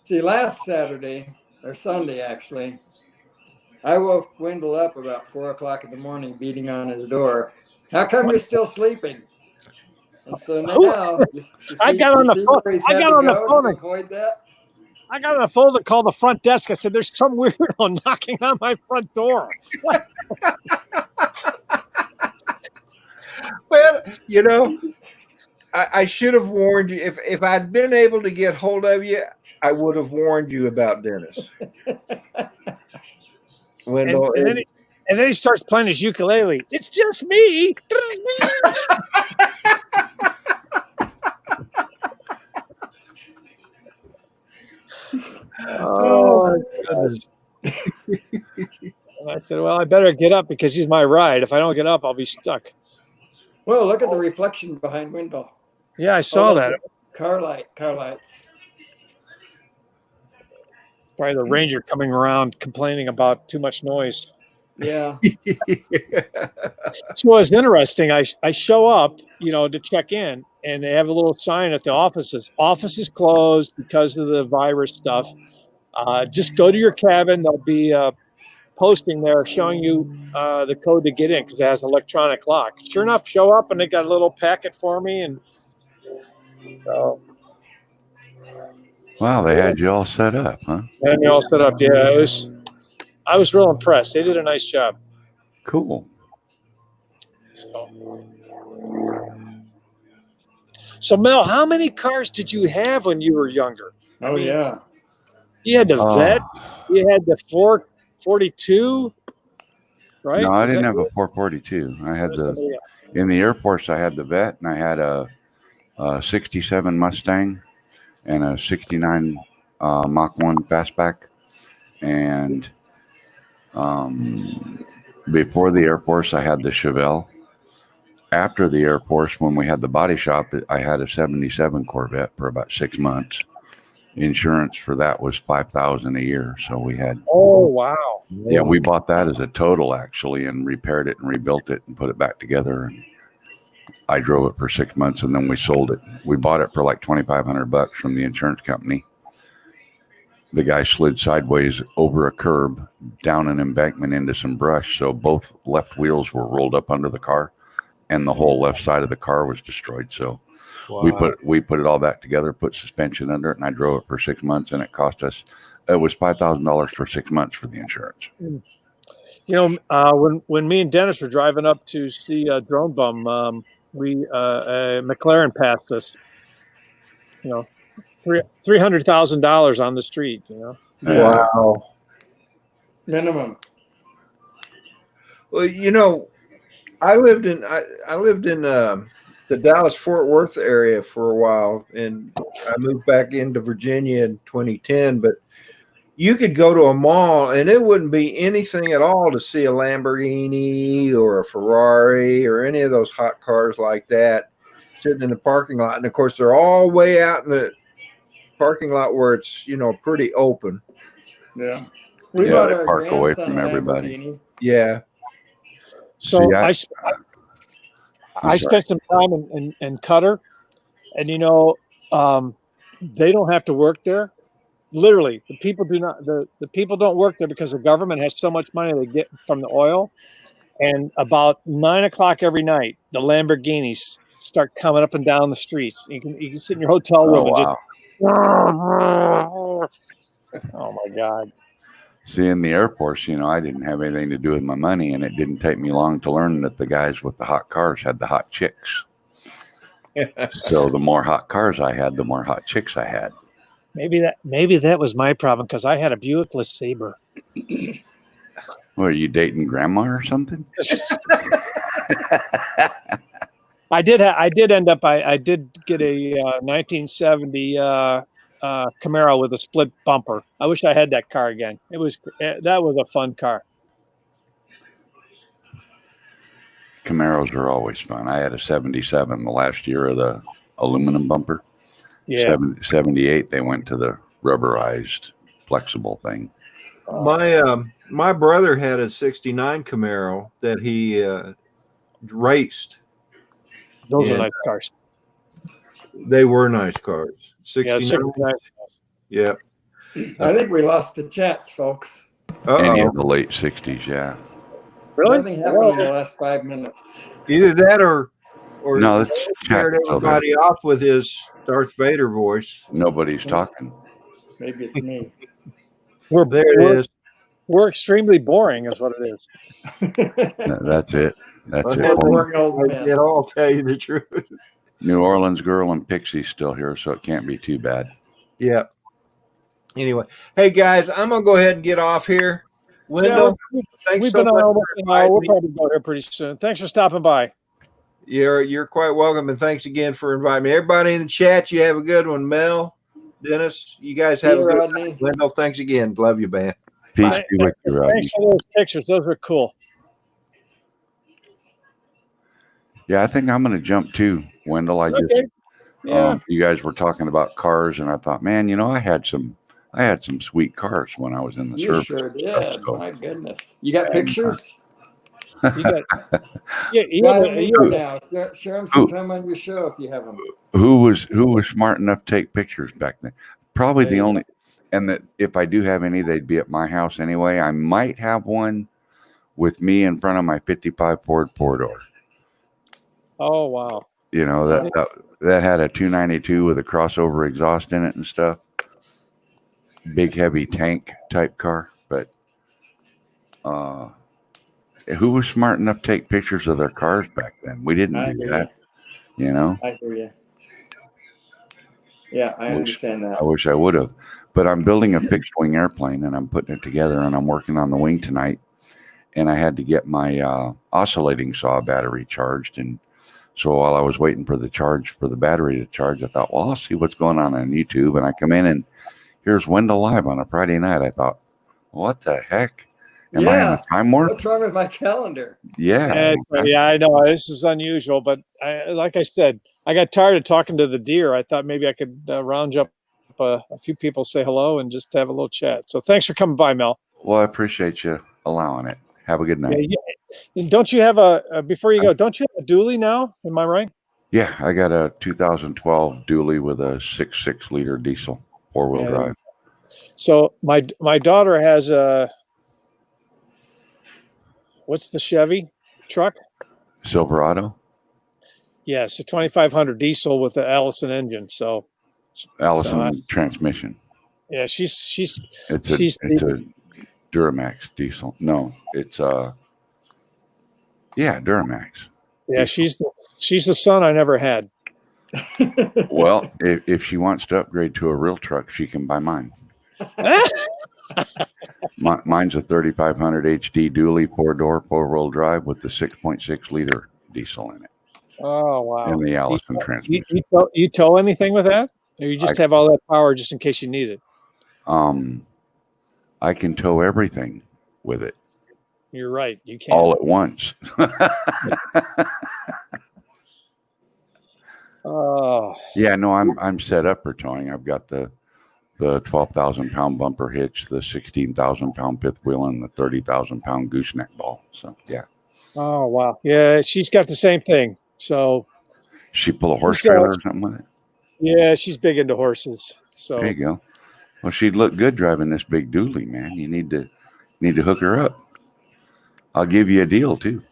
See, last Saturday or Sunday actually, I woke Wendell up about 4 o'clock in the morning, beating on his door. How come you're still sleeping? And so now I got on the phone. I got on the phone. to avoid that. I got on the phone to call the front desk. I said, "There's some weirdo knocking on my front door." What? Well, you know, I should have warned you. If I'd been able to get hold of you, I would have warned you about Dennis. Wendell, And then he starts playing his ukulele. It's just me. oh my goodness. And I said, "Well, I better get up because he's my ride. If I don't get up, I'll be stuck." Well, look at the reflection behind Wendell. Yeah, I saw that. that's the Car lights. Probably the ranger coming around complaining about too much noise. Yeah. So it's interesting. I show up, to check in, and they have a little sign at the offices. Office is closed because of the virus stuff. Just go to your cabin. There'll be a posting there showing you the code to get in because it has electronic lock. Sure enough, show up and they got a little packet for me, and so Wow, they had you all set up, huh? and they all set up. Yeah, I was real impressed. They did a nice job. Cool. So Mel, how many cars did you have when you were younger? Oh yeah. You had the Oh. Vet. You had the 442, right? No, I Was didn't that have a you? 442. I had Or somebody else? in the Air Force, I had the Vet, and I had a 67 Mustang and a 69 Mach 1 Fastback. And before the Air Force, I had the Chevelle. After the Air Force, when we had the body shop, I had a 77 Corvette for about 6 months. Insurance for that was $5,000 a year. So we had, Oh wow! yeah, we bought that as a total actually, and repaired it and rebuilt it and put it back together. And I drove it for 6 months, and then we sold it. We bought it for like $2,500 from the insurance company. The guy slid sideways over a curb, down an embankment into some brush. So both left wheels were rolled up under the car, and the whole left side of the car was destroyed. So we put it all back together, put suspension under it, and I drove it for 6 months, and it cost us, it was $5,000 for 6 months for the insurance. When me and Dennis were driving up to see Drone Bum, McLaren passed us. $300,000 on the street. Wow. Minimum. Well, I lived in the Dallas-Fort Worth area for a while, and I moved back into Virginia in 2010. But you could go to a mall, and it wouldn't be anything at all to see a Lamborghini or a Ferrari or any of those hot cars like that sitting in the parking lot. And of course, they're all way out in the parking lot where it's pretty open. Yeah. Yeah, bought they our park away grandson from a everybody. Lamborghini. Yeah. So See, I spent some time in Qatar, and they don't have to work there. Literally, the people do not. The people don't work there because the government has so much money they get from the oil. And about 9 o'clock every night, the Lamborghinis start coming up and down the streets. You can sit in your hotel room and just. Oh my God. See, in the Air Force, I didn't have anything to do with my money, and it didn't take me long to learn that the guys with the hot cars had the hot chicks. So the more hot cars I had, the more hot chicks I had. Maybe that was my problem because I had a Buick LeSabre. What, are you dating grandma or something? I did end up. I did get a 1970 Camaro with a split bumper. I wish I had that car again. That was a fun car. Camaros are always fun. I had a 77 the last year of the aluminum bumper. Yeah. 78, they went to the rubberized flexible thing. My brother had a 69 Camaro that he raced. Those are And, nice cars. They were nice cars. 69. Yeah, 69. Yep. I think we lost the chats, folks. Any Uh-oh. of the late 60s, yeah. Really? Nothing happened in the last 5 minutes. Either that or No, that's scared chat still there. everybody off with his Darth Vader voice. Nobody's talking. Maybe it's me. There it is. We're extremely boring, is what it is. That's it. That's Okay. it. Boring old man. I'll tell you the truth. New Orleans girl and Pixie's still here, so it can't be too bad. Yeah. Anyway, hey guys, I'm gonna go ahead and get off here. Wendell, thanks We've so been on much almost for an hour. inviting We'll me. probably go here pretty soon. Thanks for stopping by. You're quite welcome, and thanks again for inviting me. Everybody in the chat, you have a good one. Mel, Dennis, you guys have See a you, good Rodney. one. Wendell, thanks again. Love you, man. Peace Bye. be with you, Rodney. Thanks for those pictures. Those were cool. Yeah, I think I'm going to jump too, Wendell. Okay. Yeah. You guys were talking about cars, and I thought, man, I had some sweet cars when I was in the You service. sure and stuff, did. so- My goodness. You got pictures? You got. Yeah. Got them You now. Share them sometime on your show if you have them. Who was smart enough to take pictures back then? Probably There the you only, and that if I do have any, they'd be at my house anyway. I might have one with me in front of my 55 Ford four-door. Oh wow. That had a 292 with a crossover exhaust in it and stuff. Big heavy tank type car, but who was smart enough to take pictures of their cars back then? We didn't I do hear that, I hear you. Yeah, I understand that. I wish I would have. But I'm building a fixed wing airplane and I'm putting it together and I'm working on the wing tonight. And I had to get my oscillating saw battery charged. And so while I was waiting for the charge for the battery to charge, I thought, well, I'll see what's going on YouTube. And I come in and here's Wendell Live on a Friday night. I thought, what the heck? Am I in a time warp? What's wrong with my calendar? Yeah. Yeah, I know this is unusual, but like I said, I got tired of talking to the deer. I thought maybe I could round up a few people, say hello, and just have a little chat. So thanks for coming by, Mel. Well, I appreciate you allowing it. Have a good night. Yeah. Don't you have before you go, don't you have a dually now? Am I right? Yeah, I got a 2012 dually with a 6.6 liter diesel 4-wheel drive. So my daughter has what's the Chevy truck? Silverado. Yes, a 2500 diesel with the Allison engine. So Allison transmission. Yeah, it's a Duramax diesel. No, it's Duramax. Yeah, she's the son I never had. Well, if she wants to upgrade to a real truck, she can buy mine. Mine's a 3500 HD dually 4-door 4-wheel drive with the 6.6 liter diesel in it. Oh wow! And the Allison transmission. You tow anything with that, or you just have all that power just in case you need it? I can tow everything with it. You're right. You can all at once. Oh yeah, no, I'm set up for towing. I've got the 12,000 pound bumper hitch, the 16,000 pound fifth wheel, and the 30,000 pound gooseneck ball. So yeah. Oh wow! Yeah, she's got the same thing. So she pull a horse trailer or something with it. Yeah, she's big into horses. So there you go. Well, she'd look good driving this big dually, man. You need to hook her up. I'll give you a deal too,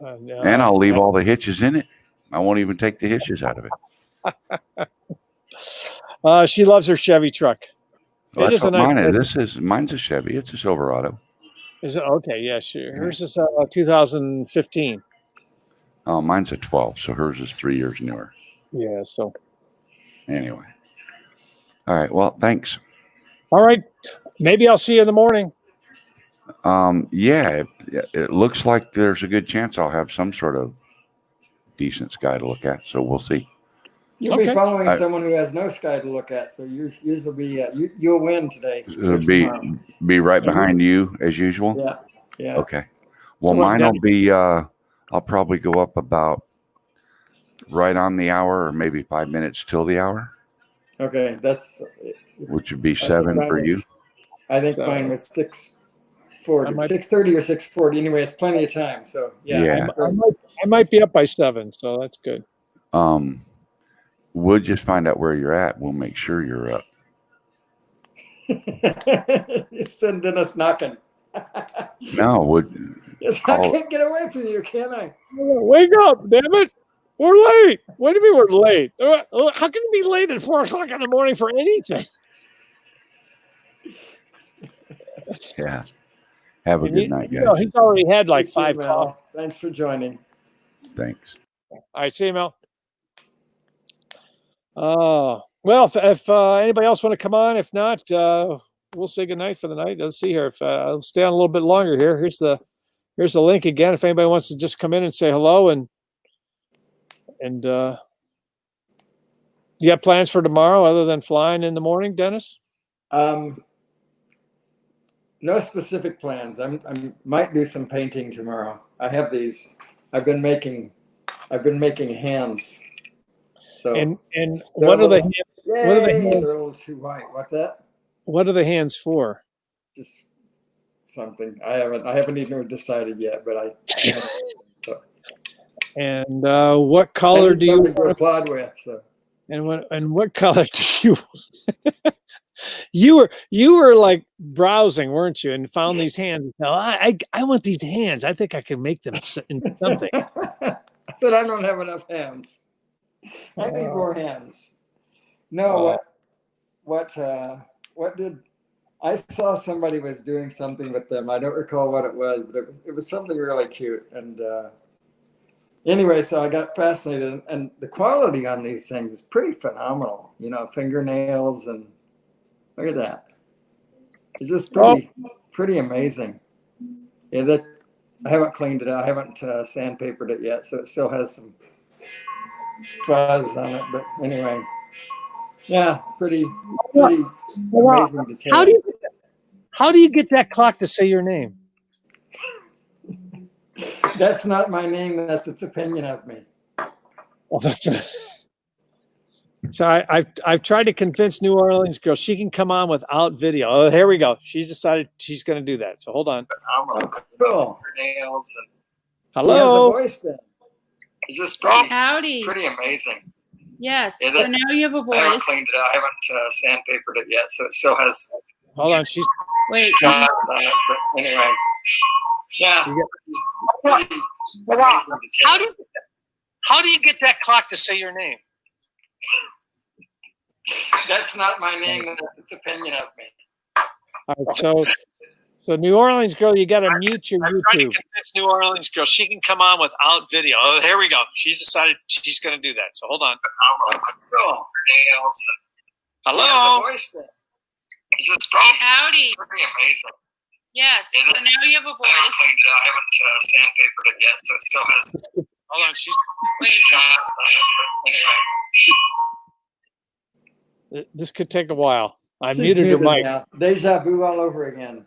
and I'll leave all the hitches in it. I won't even take the hitches out of it. She loves her Chevy truck. Well, it is a nice. Mine's a Chevy. It's a Silverado. Is it okay? Yeah, sure. Hers is 2015. Oh, mine's a 12, so hers is 3 years newer. Yeah. So anyway, all right. Well, thanks. All right. Maybe I'll see you in the morning. Yeah, it looks like there's a good chance I'll have some sort of decent sky to look at. So we'll see. You'll be Okay. following someone who has no sky to look at, so yours will be you'll win today. It'll Yours tomorrow. be right behind you as usual. Yeah, yeah. Okay. Well, So what, mine will be. I'll probably go up about right on the hour, or maybe 5 minutes till the hour, Okay, that's. which would be I think 7 mine for you. was- I think So- mine was I 6:40, might- 6:30 or 6:40. Anyway, it's plenty of time. So yeah. Yeah. I might be up by 7, so that's good. We'll just find out where you're at. We'll make sure you're up. You're sending us knocking. No, Yes, I can't get away from you, can I? Wake up, damn it! We're late. What do you mean we're late? How can you be late at 4:00 in the morning for anything? yeah. Have a And good night, guys. he's already had like You too, 5 Mel. coffees. Thanks for joining. Thanks. All right, see you, Mel. Well, if anybody else want to come on, if not, we'll say goodnight for the night. Let's see here. If I'll stay on a little bit longer here. Here's the link again. If anybody wants to just come in and say hello, and you have plans for tomorrow other than flying in the morning, Dennis? No specific plans. I might do some painting tomorrow. I have these. I've been making hands. So And what are the hands? yay, What are the hands? they're a little too white. What's that? What are the hands for? Just something. I haven't even decided yet, but so. And what color do you something to want? applaud with? So And what color do you? You were like browsing, weren't you? And found these hands. Now I want these hands. I think I can make them into something. I said I don't have enough hands. I need more hands. No, what did I saw somebody was doing something with them. I don't recall what it was, but it was something really cute. And anyway, so I got fascinated, and the quality on these things is pretty phenomenal. Fingernails, and look at that. It's just pretty amazing. Yeah, that I haven't cleaned it out. I haven't sandpapered it yet, so it still has some fuzz on it. But anyway, yeah, pretty amazing detail. How do you get that clock to say your name? That's not my name. That's its opinion of me. Well, that's so I've tried to convince New Orleans girl she can come on without video. Oh, here we go. She's decided she's going to do that. So hold on. Oh, cool. Nails and Hello. She has a voice then. It's just Howdy. pretty amazing. Yes. Yeah, So now you have a I haven't voice. cleaned it out. I haven't sandpapered it yet, so it still has Hold on. She's Wait. fuzz on it. But anyway, yeah. Pretty amazing detail. how do you get that clock to say your name? That's not my name. That's its opinion of me. All right, so New Orleans girl, you got to mute your I'm trying to YouTube. convince New Orleans girl she can come on without video. Oh, here we go. She's decided she's going to do that. So hold on. Cool. Nails. Hello. She has a voice then. It's just Howdy. pretty amazing. Yes. So now you have a I haven't voice. cleaned it out. I haven't sandpapered it yet, so it still has Hold on. She's Wait. fuzz on it. But anyway. This could take a while. I She's muted her mic. now. Deja vu all over again.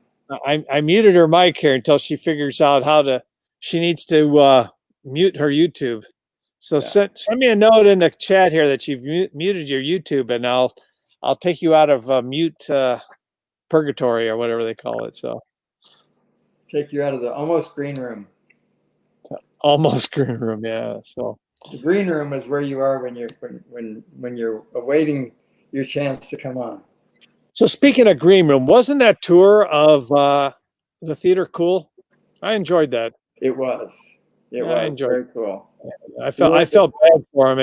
I muted her mic here until she figures out how to. She needs to mute her YouTube. So send me a note in the chat here that you've muted your YouTube, and I'll take you out of mute purgatory or whatever they call it. So Take you out of the almost green room. almost green room, yeah. So The green room is where you are when you're awaiting your chance to come on. so speaking of green room, wasn't that tour of the theater cool? I enjoyed that. It was. It Yeah, I was enjoyed very cool. I felt bad for him.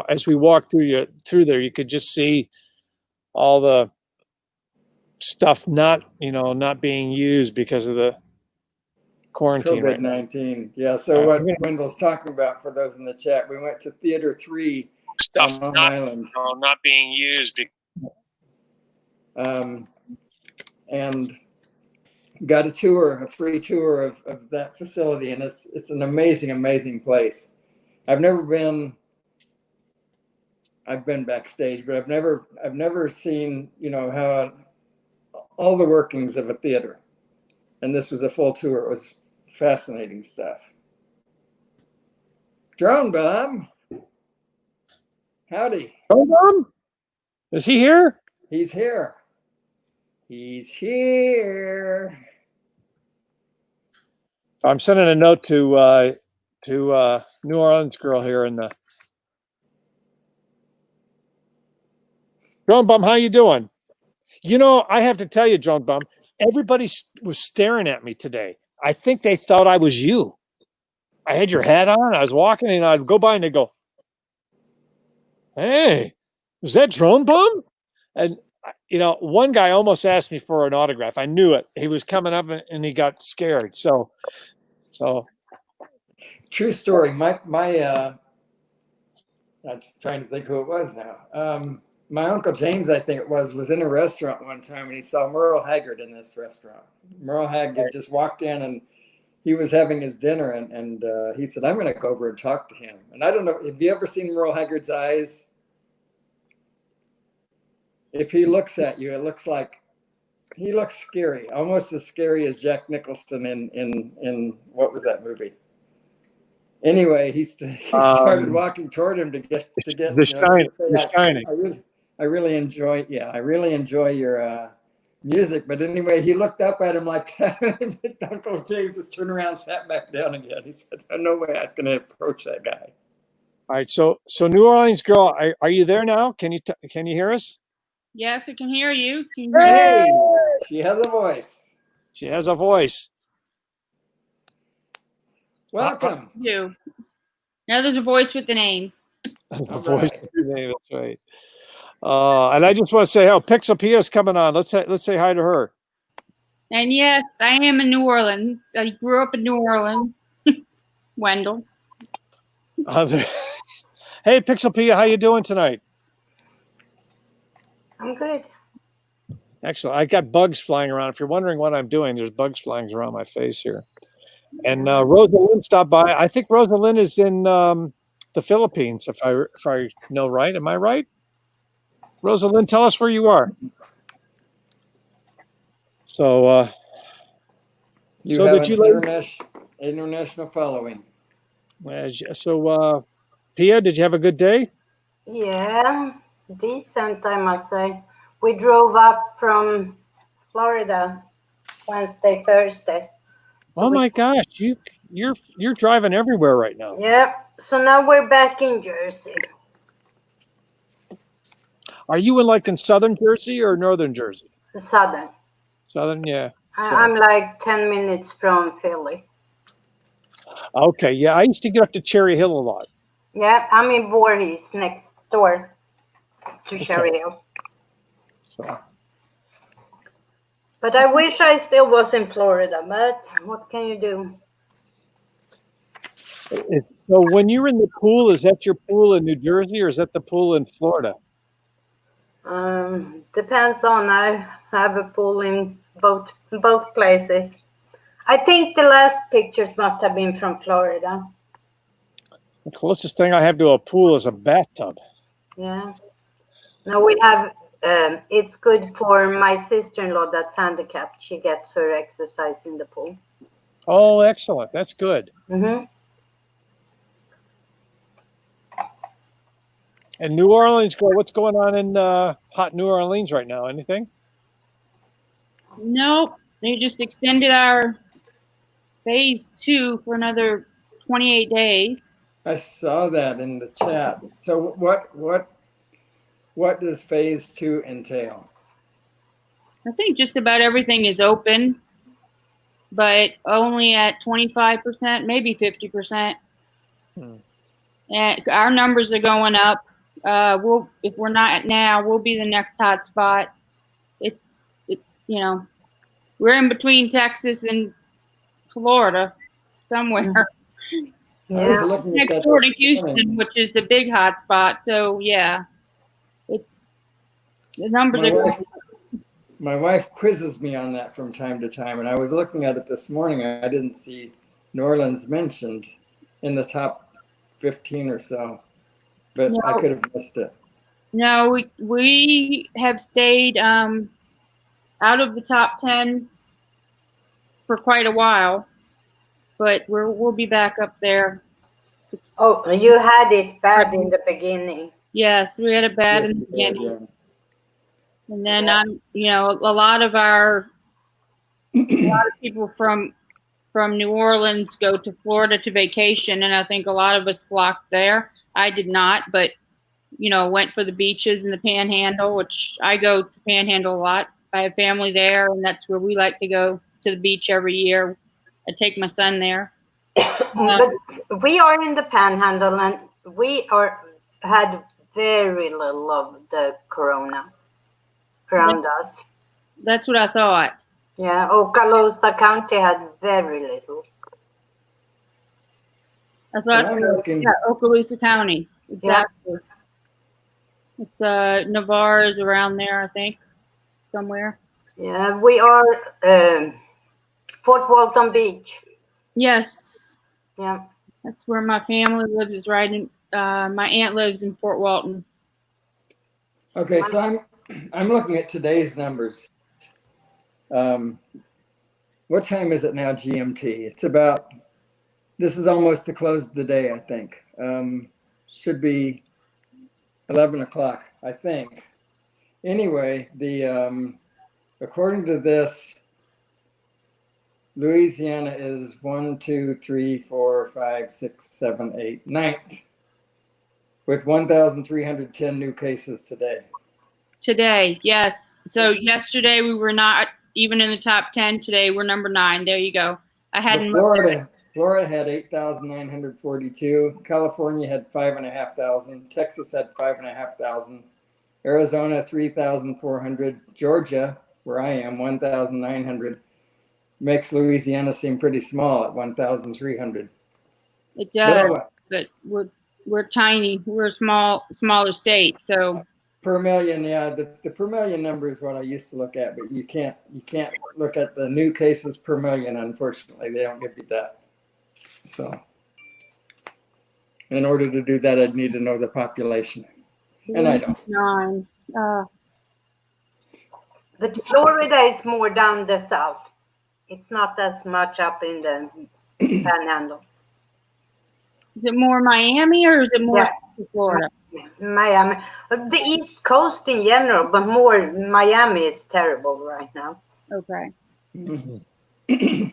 As we walked through there, you could just see all the stuff not being used because of the quarantine right now. COVID-19. Yeah. So what Wendell's talking about, for those in the chat, we went to Theater 3 stuff on Long Island. not being used. And got a free tour of that facility, and it's an amazing place. I've been backstage, but I've never seen, how all the workings of a theater. And this was a full tour. It was fascinating stuff. Drone Bob. Howdy. Drone Bob? Is he here? He's here. He's here. I'm sending a note to New Orleans girl here in the Drone Bum. How you doing? I have to tell you, Drone Bum, everybody was staring at me today. I think they thought I was you. I had your hat on. I was walking, and I'd go by, and they'd go, "Hey, is that Drone Bum?" And one guy almost asked me for an autograph. I knew it. He was coming up, and he got scared. So. True story. I'm trying to think who it was now. My Uncle James, I think it was in a restaurant one time, and he saw Merle Haggard in this restaurant. Merle Haggard just walked in, and he was having his dinner, and he said, "I'm going to go over and talk to him." And I don't know, have you ever seen Merle Haggard's eyes? If he looks at you, it looks like he looks scary, almost as scary as Jack Nicholson in what was that movie? Anyway, he started walking toward him to get The Shining. I really enjoy your music. But anyway, he looked up at him like that, and Uncle James just turned around and sat back down again. He said, "No way I was going to approach that guy." All right, so New Orleans girl, are you there now? Can you hear us? Yes, I can hear you. Hey, she has a voice. She has a voice. Welcome. You. Now there's a voice with the name. The voice with the name. That's right. And I just want to say, Pixel is coming on. Let's say hi to her. And yes, I am in New Orleans. I grew up in New Orleans. Wendell. Hey, Pixel Pia, how you doing tonight? I'm good. Excellent. I got bugs flying around. If you're wondering what I'm doing, there's bugs flying around my face here. And Rosalind stopped by. I think Rosalind is in the Philippines, if I know right. Am I right? Rosalind, tell us where you are. So, you have an international following. So, Pia, did you have a good day? Yeah, decent, I must say. We drove up from Florida Wednesday, Thursday. Oh my gosh, you're driving everywhere right now. Yeah, so now we're back in Jersey. Are you in southern Jersey or northern Jersey? Southern. Southern, yeah. I'm like 10 minutes from Philly. Okay, yeah, I used to get up to Cherry Hill a lot. Yeah, I'm in Voorhees, next door to Cherry Hill. So. But I wish I still was in Florida, but what can you do? So when you're in the pool, is that your pool in New Jersey or is that the pool in Florida? Depends on. I have a pool in both places. I think the last pictures must have been from Florida. The closest thing I have to a pool is a bathtub. Yeah. No, we have. It's good for my sister-in-law that's handicapped. She gets her exercise in the pool. Oh, excellent. That's good. Mm-hmm. And New Orleans, girl, what's going on in hot New Orleans right now? Anything? Nope. They just extended our phase 2 for another 28 days. I saw that in the chat. So what does phase 2 entail? I think just about everything is open, but only at 25%, maybe 50%. And our numbers are going up. If we're not now, we'll be the next hot spot. It's we're in between Texas and Florida, somewhere. Yeah. Next door to Houston, which is the big hot spot. So yeah, the numbers are. my wife quizzes me on that from time to time, and I was looking at it this morning. I didn't see New Orleans mentioned in the top 15 or so, but No. I could have missed it. No, we have stayed out of the top 10 for quite a while, but we'll be back up there. Oh, you had it bad in the beginning. Yes, we had it bad Yes, in the you did, beginning, yeah. and then you know, a lot of people from New Orleans go to Florida to vacation, and I think a lot of us flocked there. I did not, but you know, went for the beaches and the Panhandle, which I go to Panhandle a lot. I have family there, and that's where we like to go to the beach every year. I take my son there. But we are in the Panhandle, and we had very little of the corona around us. That's what I thought. Yeah, Okaloosa County had very little. I thought so. Yeah, Okaloosa County. Exactly. Yeah. It's Navarre is around there, I think, somewhere. Yeah, we are Fort Walton Beach. Yes. Yeah. That's where my family lives. Is right in. My aunt lives in Fort Walton. Okay, so I'm looking at today's numbers. What time is it now, GMT? It's about. This is almost the close of the day, I think. Should be 11 o'clock, I think. Anyway, according to this, Louisiana is 1, 2, 3, 4, 5, 6, 7, 8, 9th, with 1,310 new cases today. Today, yes. So yesterday we were not even in the top 10. Today we're number 9. There you go. I hadn't. Florida had 8,942. California had 5,500. Texas had 5,500. Arizona 3,400. Georgia, where I am, 1,900. Makes Louisiana seem pretty small at 1,300. It does, but we're tiny. We're a smaller state, so. Per million, yeah, the per million number is what I used to look at, but you can't look at the new cases per million. Unfortunately, they don't give you that. So, in order to do that, I'd need to know the population, and I don't. 9. But Florida is more down the south. It's not as much up in the Panhandle. Is it more Miami or is it more Florida? Miami, the East Coast in general, but more Miami is terrible right now. Okay. Mm-hmm.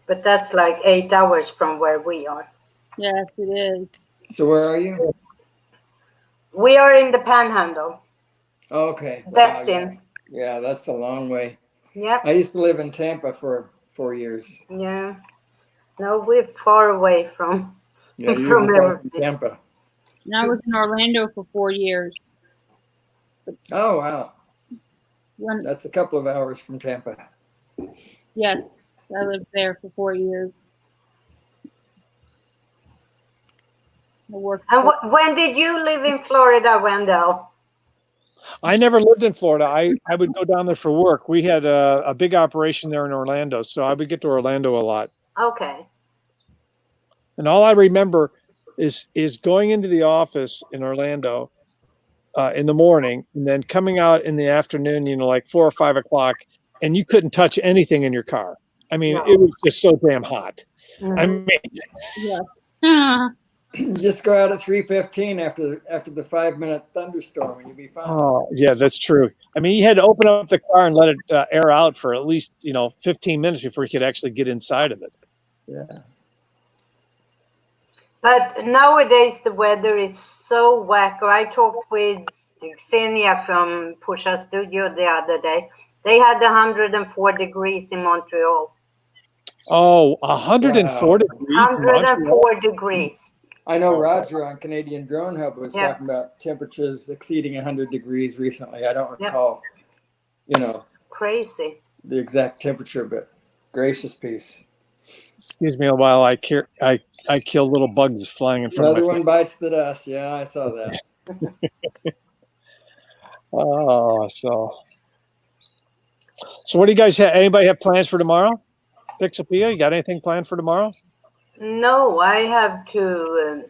But that's like 8 hours from where we are. Yes, it is. So where are you? We are in the Panhandle. Okay. Destin. Yeah, that's a long way. Yeah. I used to live in Tampa for 4 years. Yeah. No, we're far away from. Yeah, you're from Tampa. And I was in Orlando for 4 years. Oh wow. That's a couple of hours from Tampa. Yes, I lived there for 4 years. And when did you live in Florida, Wendell? I never lived in Florida. I would go down there for work. We had a big operation there in Orlando, so I would get to Orlando a lot. Okay. And all I remember is going into the office in Orlando in the morning, and then coming out in the afternoon, you know, like 4 or 5 o'clock, and you couldn't touch anything in your car. I mean, It was just so damn hot. Mm-hmm. I mean, yes. Just go out at 3:15 after the 5-minute thunderstorm, and you'll be fine. Oh, yeah, that's true. I mean, you had to open up the car and let it air out for at least 15 minutes before you could actually get inside of it. Yeah. But nowadays the weather is so wacko. I talked with Xenia from Pusha Studio the other day. They had 104 degrees in Montreal. Oh, 104 degrees. 104 degrees. I know Roger on Canadian Drone Hub was talking about temperatures exceeding 100 degrees recently. I don't recall, crazy. the exact temperature, but gracious piece. Excuse me while I kill little bugs flying in front of my face. Another one bites the dust. Yeah, I saw that. Oh, so what do you guys have? Anybody have plans for tomorrow? Pixelpia, you got anything planned for tomorrow? No, I have to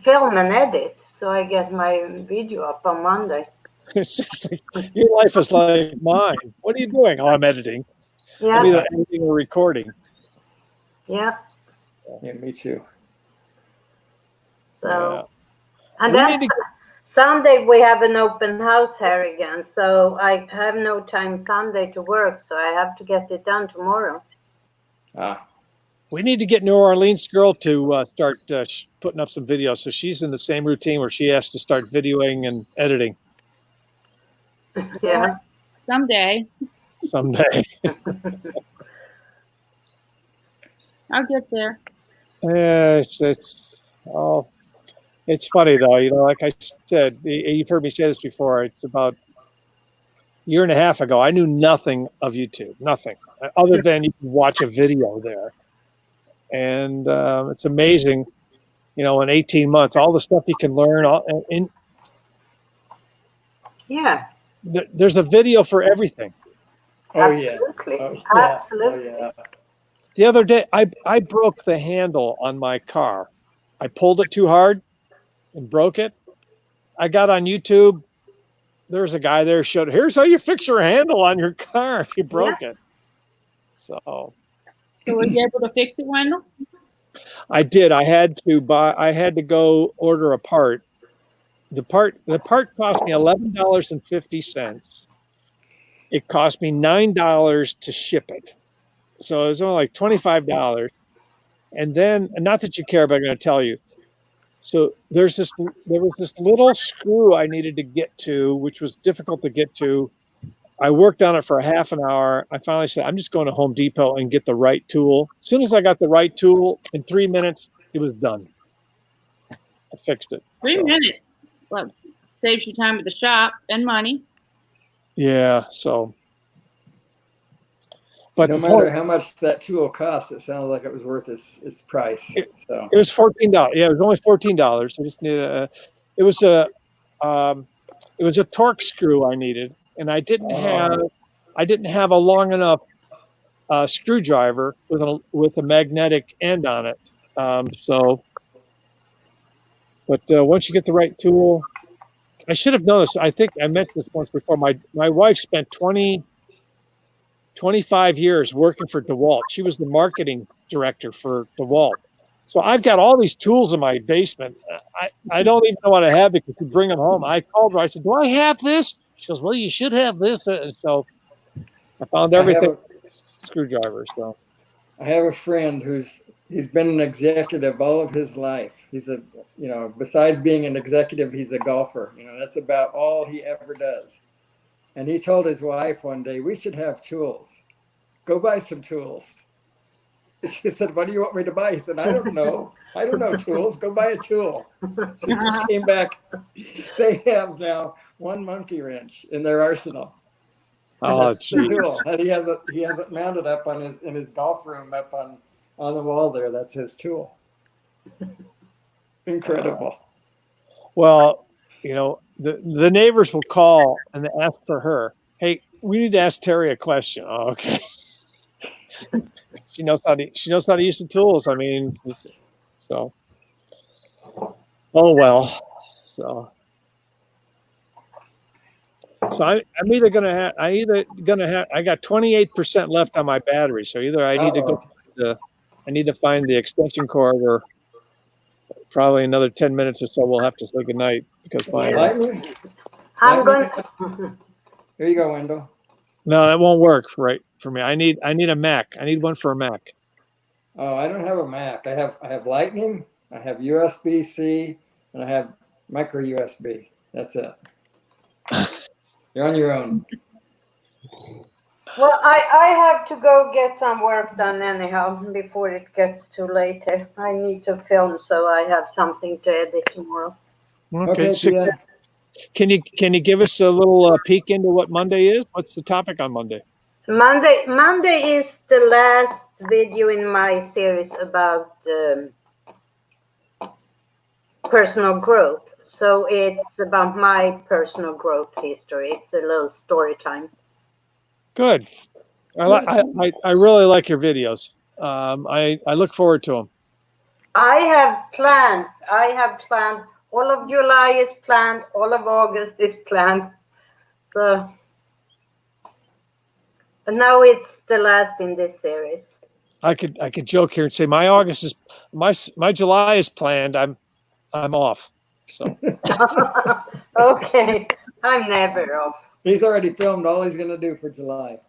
film and edit, so I get my video up on Monday. It seems like your life is like mine. What are you doing? Oh, I'm editing. I'm Yeah, either editing or recording. yeah. Yeah, me too. So, Yeah. and We then need to- Sunday we have an open house here again, so I have no time Sunday to work, so I have to get it done tomorrow. Ah, We need to get New Orleans girl to start putting up some videos. So she's in the same routine where she has to start videoing and editing Yeah. Someday someday. I'll get there. It's funny though. You know, like I said, you've heard me say this before. It's about a year and a half ago. I knew nothing of YouTube, nothing other than you can watch a video there. And it's amazing, you know, in 18 months, all the stuff you can learn. Yeah. There's a video for everything. oh yeah. Absolutely. Oh, yeah. Absolutely. Oh, yeah. The other day, I broke the handle on my car. I pulled it too hard and broke it. I got on YouTube. There was a guy there showed, here's how you fix your handle on your car if you broke it. So So were you able to fix it, Wendell? I did. I had to go order a part. The part cost me $11.50. It cost me $9 to ship it. So it was only like $25. And then, not that you care, but I'm going to tell you. So there was this little screw I needed to get to, which was difficult to get to. I worked on it for a half an hour. I finally said, I'm just going to Home Depot and get the right tool. As soon as I got the right tool, in 3 minutes, it was done. I fixed it. 3 minutes. Well, saves you time at the shop and money. Yeah. So, but No matter how much that tool costs, it sounds like it was worth its price. So it was $14. Yeah, it was only $14. I just needed it was a torque screw I needed, and I didn't have a long enough screwdriver with a magnetic end on it. But once you get the right tool, I should have known this. I think I mentioned this once before. My wife spent 25 years working for DeWalt. She was the marketing director for DeWalt. So I've got all these tools in my basement. I don't even know what I have because you bring them home. I called her. I said, do I have this? She goes, well, you should have this. And so I found everything. Screwdriver. So I have a friend he's been an executive all of his life. He's besides being an executive, he's a golfer. That's about all he ever does. And he told his wife one day, we should have tools. Go buy some tools. She said, what do you want me to buy? He said, I don't know. I don't know tools. Go buy a tool. She came back. They have now one monkey wrench in their arsenal. Oh, that's the tool. And he has it mounted up in his golf room up on the wall there. That's his tool. Incredible. Well, the neighbors will call and they ask for her. Hey, we need to ask Terry a question. Oh, okay. She knows how to use the tools. I mean, so. Oh well. So I'm either gonna have. I got 28% left on my battery. So either I need to find the extension cord, or probably another 10 minutes or so we'll have to say goodnight because Lightning. Here you go, Wendell. No, that won't work for me. I need a Mac. I need one for a Mac. Oh, I don't have a Mac. I have Lightning, I have USB-C, and I have micro USB. That's it. You're on your own. Well, I have to go get some work done anyhow before it gets too late. I need to film, so I have something to edit tomorrow. Okay. So can you give us a little peek into what Monday is? What's the topic on Monday? Monday is the last video in my series about personal growth. So it's about my personal growth history. It's a little story time. Good. I really like your videos. I look forward to them. I have plans. I have planned. All of July is planned. All of August is planned. So, but now it's the last in this series. I could joke here and say my August is my July is planned. I'm off. So Okay, I'm never off. He's already filmed all he's going to do for July.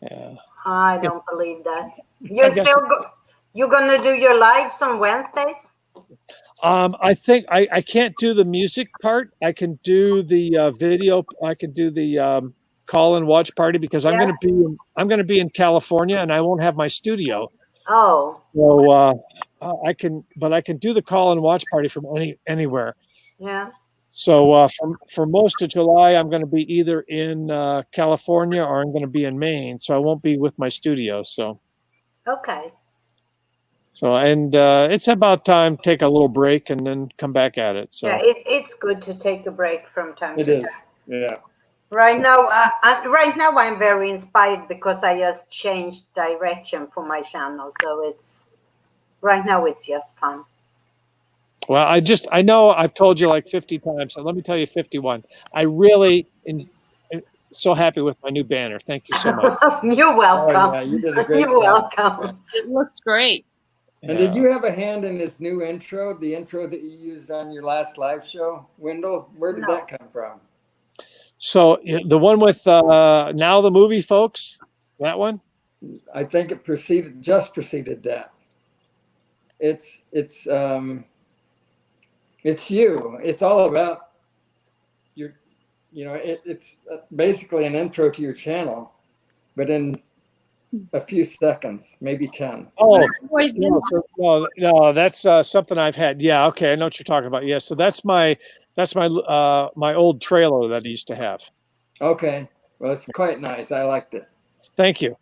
yeah. I don't believe that. guess- You're gonna do your lives on Wednesdays? I think I can't do the music part. I can do the video. I can do the call and watch party because I'm going to be in California and I won't have my studio. Oh. So I can do the call and watch party from anywhere. Yeah. So for most of July, I'm going to be either in California or I'm going to be in Maine. So I won't be with my studio. So. Okay. So and it's about time to take a little break and then come back at it. So yeah, it's good to take a break from time to time. It is. Yeah. Right now, I'm very inspired because I just changed direction for my channel. So right now it's just fun. well, I know I've told you like 50 times, so let me tell you 51. I really am so happy with my new banner. Thank you so much. You're welcome. Oh, yeah, you did a great You're job. welcome. It looks great. And did you have a hand in this new intro, the intro that you used on your last live show, Wendell? Where did that come from? So the one with Now the Movie, folks, that one? I think it just preceded that. It's you. It's all about your, it's basically an intro to your channel, but in a few seconds, maybe 10. Oh, no, that's something I've had. Yeah, okay, I know what you're talking about. Yeah, so that's my my old trailer that I used to have. Okay, well, it's quite nice. I liked it. Thank you.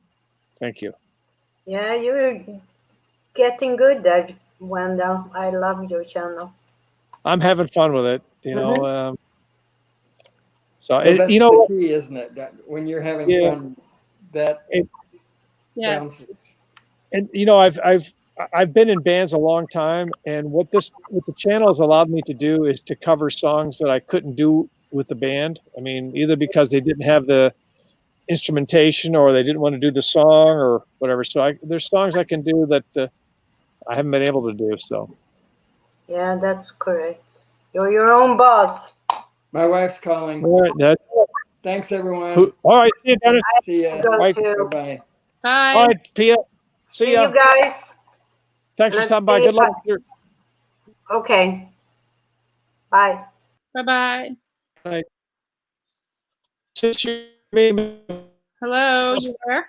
Yeah, you're getting good there, Wendell. I love your channel. I'm having fun with it, you know. So Well, that's you know, the key, isn't it? That when you're having fun, that bounces. And you know, I've been in bands a long time, and what the channel has allowed me to do is to cover songs that I couldn't do with the band. I mean, either because they didn't have the instrumentation or they didn't want to do the song or whatever. So there's songs I can do that I haven't been able to do. So yeah, that's correct. You're your own boss. My wife's calling. all right, Thanks, everyone. all right, see you, Dennis. See ya. Right. Bye-bye. Bye. All right, Pia. See ya. you guys. Thanks for Let's stopping by. see Good if luck. Okay. Bye. Bye-bye. Since you Hello, you there?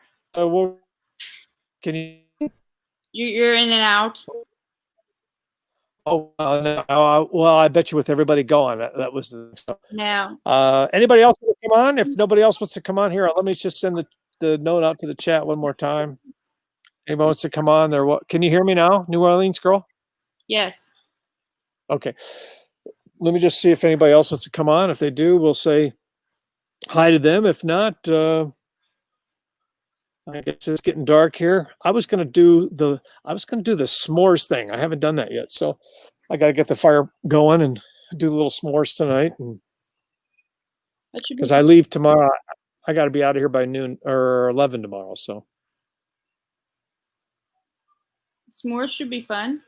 can you? You're in and out. Oh no. Well, I bet you with everybody going, that was the. No. Anybody else want to come on? If nobody else wants to come on here, let me just send the note out to the chat one more time. Anybody wants to come on there? What? Can you hear me now, New Orleans girl? Yes. Okay. Let me just see if anybody else wants to come on. If they do, we'll say hi to them. If not, I guess it's getting dark here. I was gonna do the s'mores thing. I haven't done that yet, so I gotta get the fire going and do the little s'mores tonight. And That should be because I leave tomorrow, I got to be out of here by noon or 11 tomorrow. So s'mores should be fun.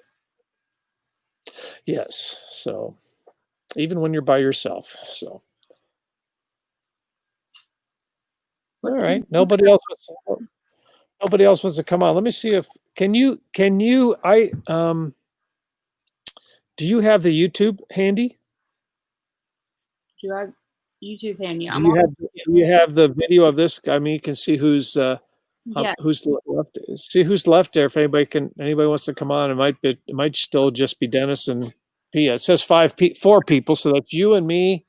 yes, so even when you're by yourself. So all right, nobody else wants to come on. Let me see if can you do you have the YouTube handy? Do I have YouTube handy? Do you have the video of this? I mean, you can see who's Yeah. who's left. See who's left there. If anybody wants to come on, it might still just be Dennis and Pia. It says 4 people, so that's you and me,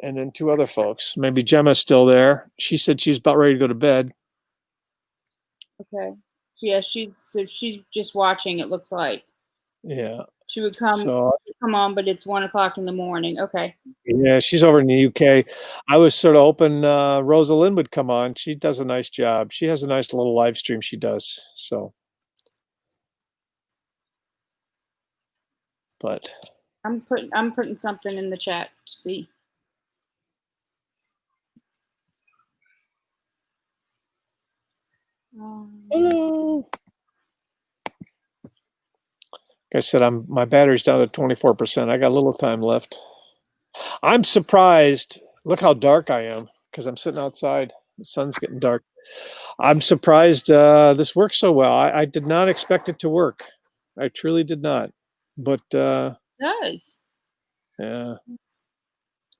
and then 2 other folks. Maybe Gemma's still there. She said she's about ready to go to bed. Okay. So yeah, she's just watching. It looks like. Yeah. She would come come on, but it's 1 o'clock in the morning. Okay. Yeah, she's over in the UK. I was sort of hoping Rosalind would come on. She does a nice job. She has a nice little live stream she does. So, but I'm putting something in the chat to see. hello. Like I said, my battery's down to 24%. I got a little time left. I'm surprised. Look how dark I am because I'm sitting outside. The sun's getting dark. I'm surprised this works so well. I did not expect it to work. I truly did not. But It does. yeah.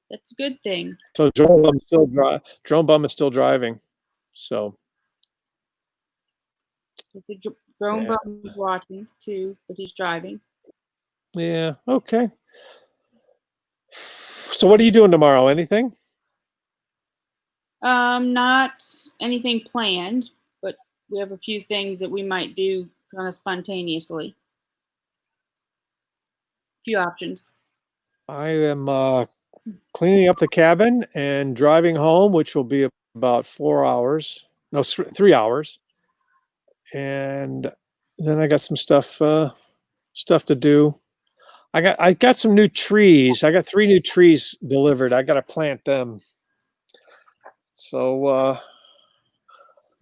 That's a good thing. So Drone Bum is still driving. So The drone yeah. bum is watching too, but he's driving. Yeah. Okay. So what are you doing tomorrow? Anything? Not anything planned, but we have a few things that we might do kind of spontaneously. A few options. I am cleaning up the cabin and driving home, which will be about 4 hours. No, 3 hours. And then I got some stuff to do. I got some new trees. I got 3 new trees delivered. I got to plant them. So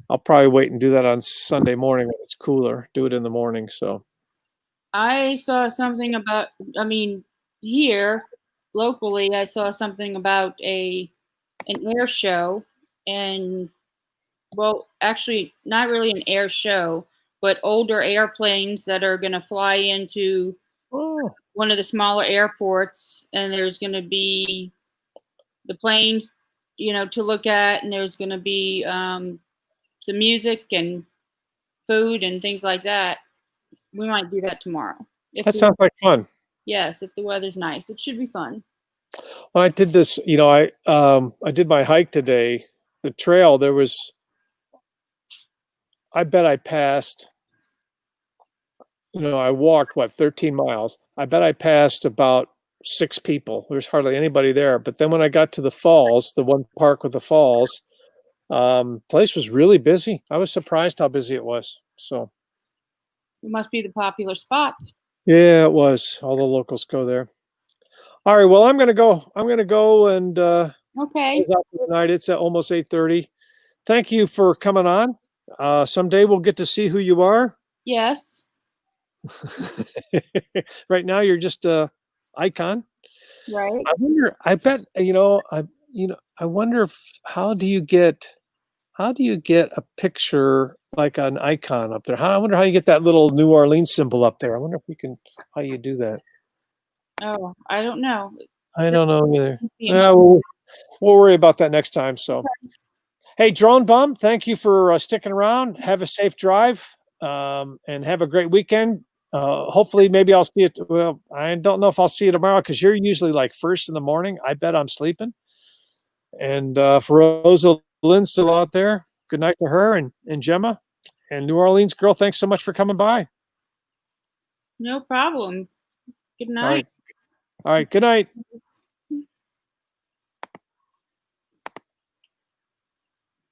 I'll probably wait and do that on Sunday morning when it's cooler. Do it in the morning. So I saw something about, here locally, I saw something about an air show, and well, actually not really an air show, but older airplanes that are going to fly into one of the smaller airports, and there's going to be the planes, to look at, and there's going to be some music and food and things like that. We might do that tomorrow. that sounds like fun. Yes, if the weather's nice, it should be fun. When I did this, I did my hike today. The trail, I bet I passed, I walked 13 miles. I bet I passed about 6 people. There's hardly anybody there. But then when I got to the falls, the one park with the falls, place was really busy. I was surprised how busy it was. So It must be the popular spot. yeah, it was. All the locals go there. All right. Well, I'm gonna go and Okay. close out for the night. It's at almost 8:30. Thank you for coming on. Someday we'll get to see who you are. Yes. Right now you're just a icon. Right. I wonder how do you get a picture like an icon up there? I wonder how you get that little New Orleans symbol up there. I wonder how you do that. Oh, I don't know. I don't know either. Yeah, we'll worry about that next time. So, hey, Drone Bum, thank you for sticking around. Have a safe drive, and have a great weekend. Hopefully, maybe I'll see it. Well, I don't know if I'll see you tomorrow because you're usually like first in the morning. I bet I'm sleeping. And for Rosalind still out there, good night to her and Gemma. And New Orleans girl, thanks so much for coming by. No problem. Good night. All right. Good night.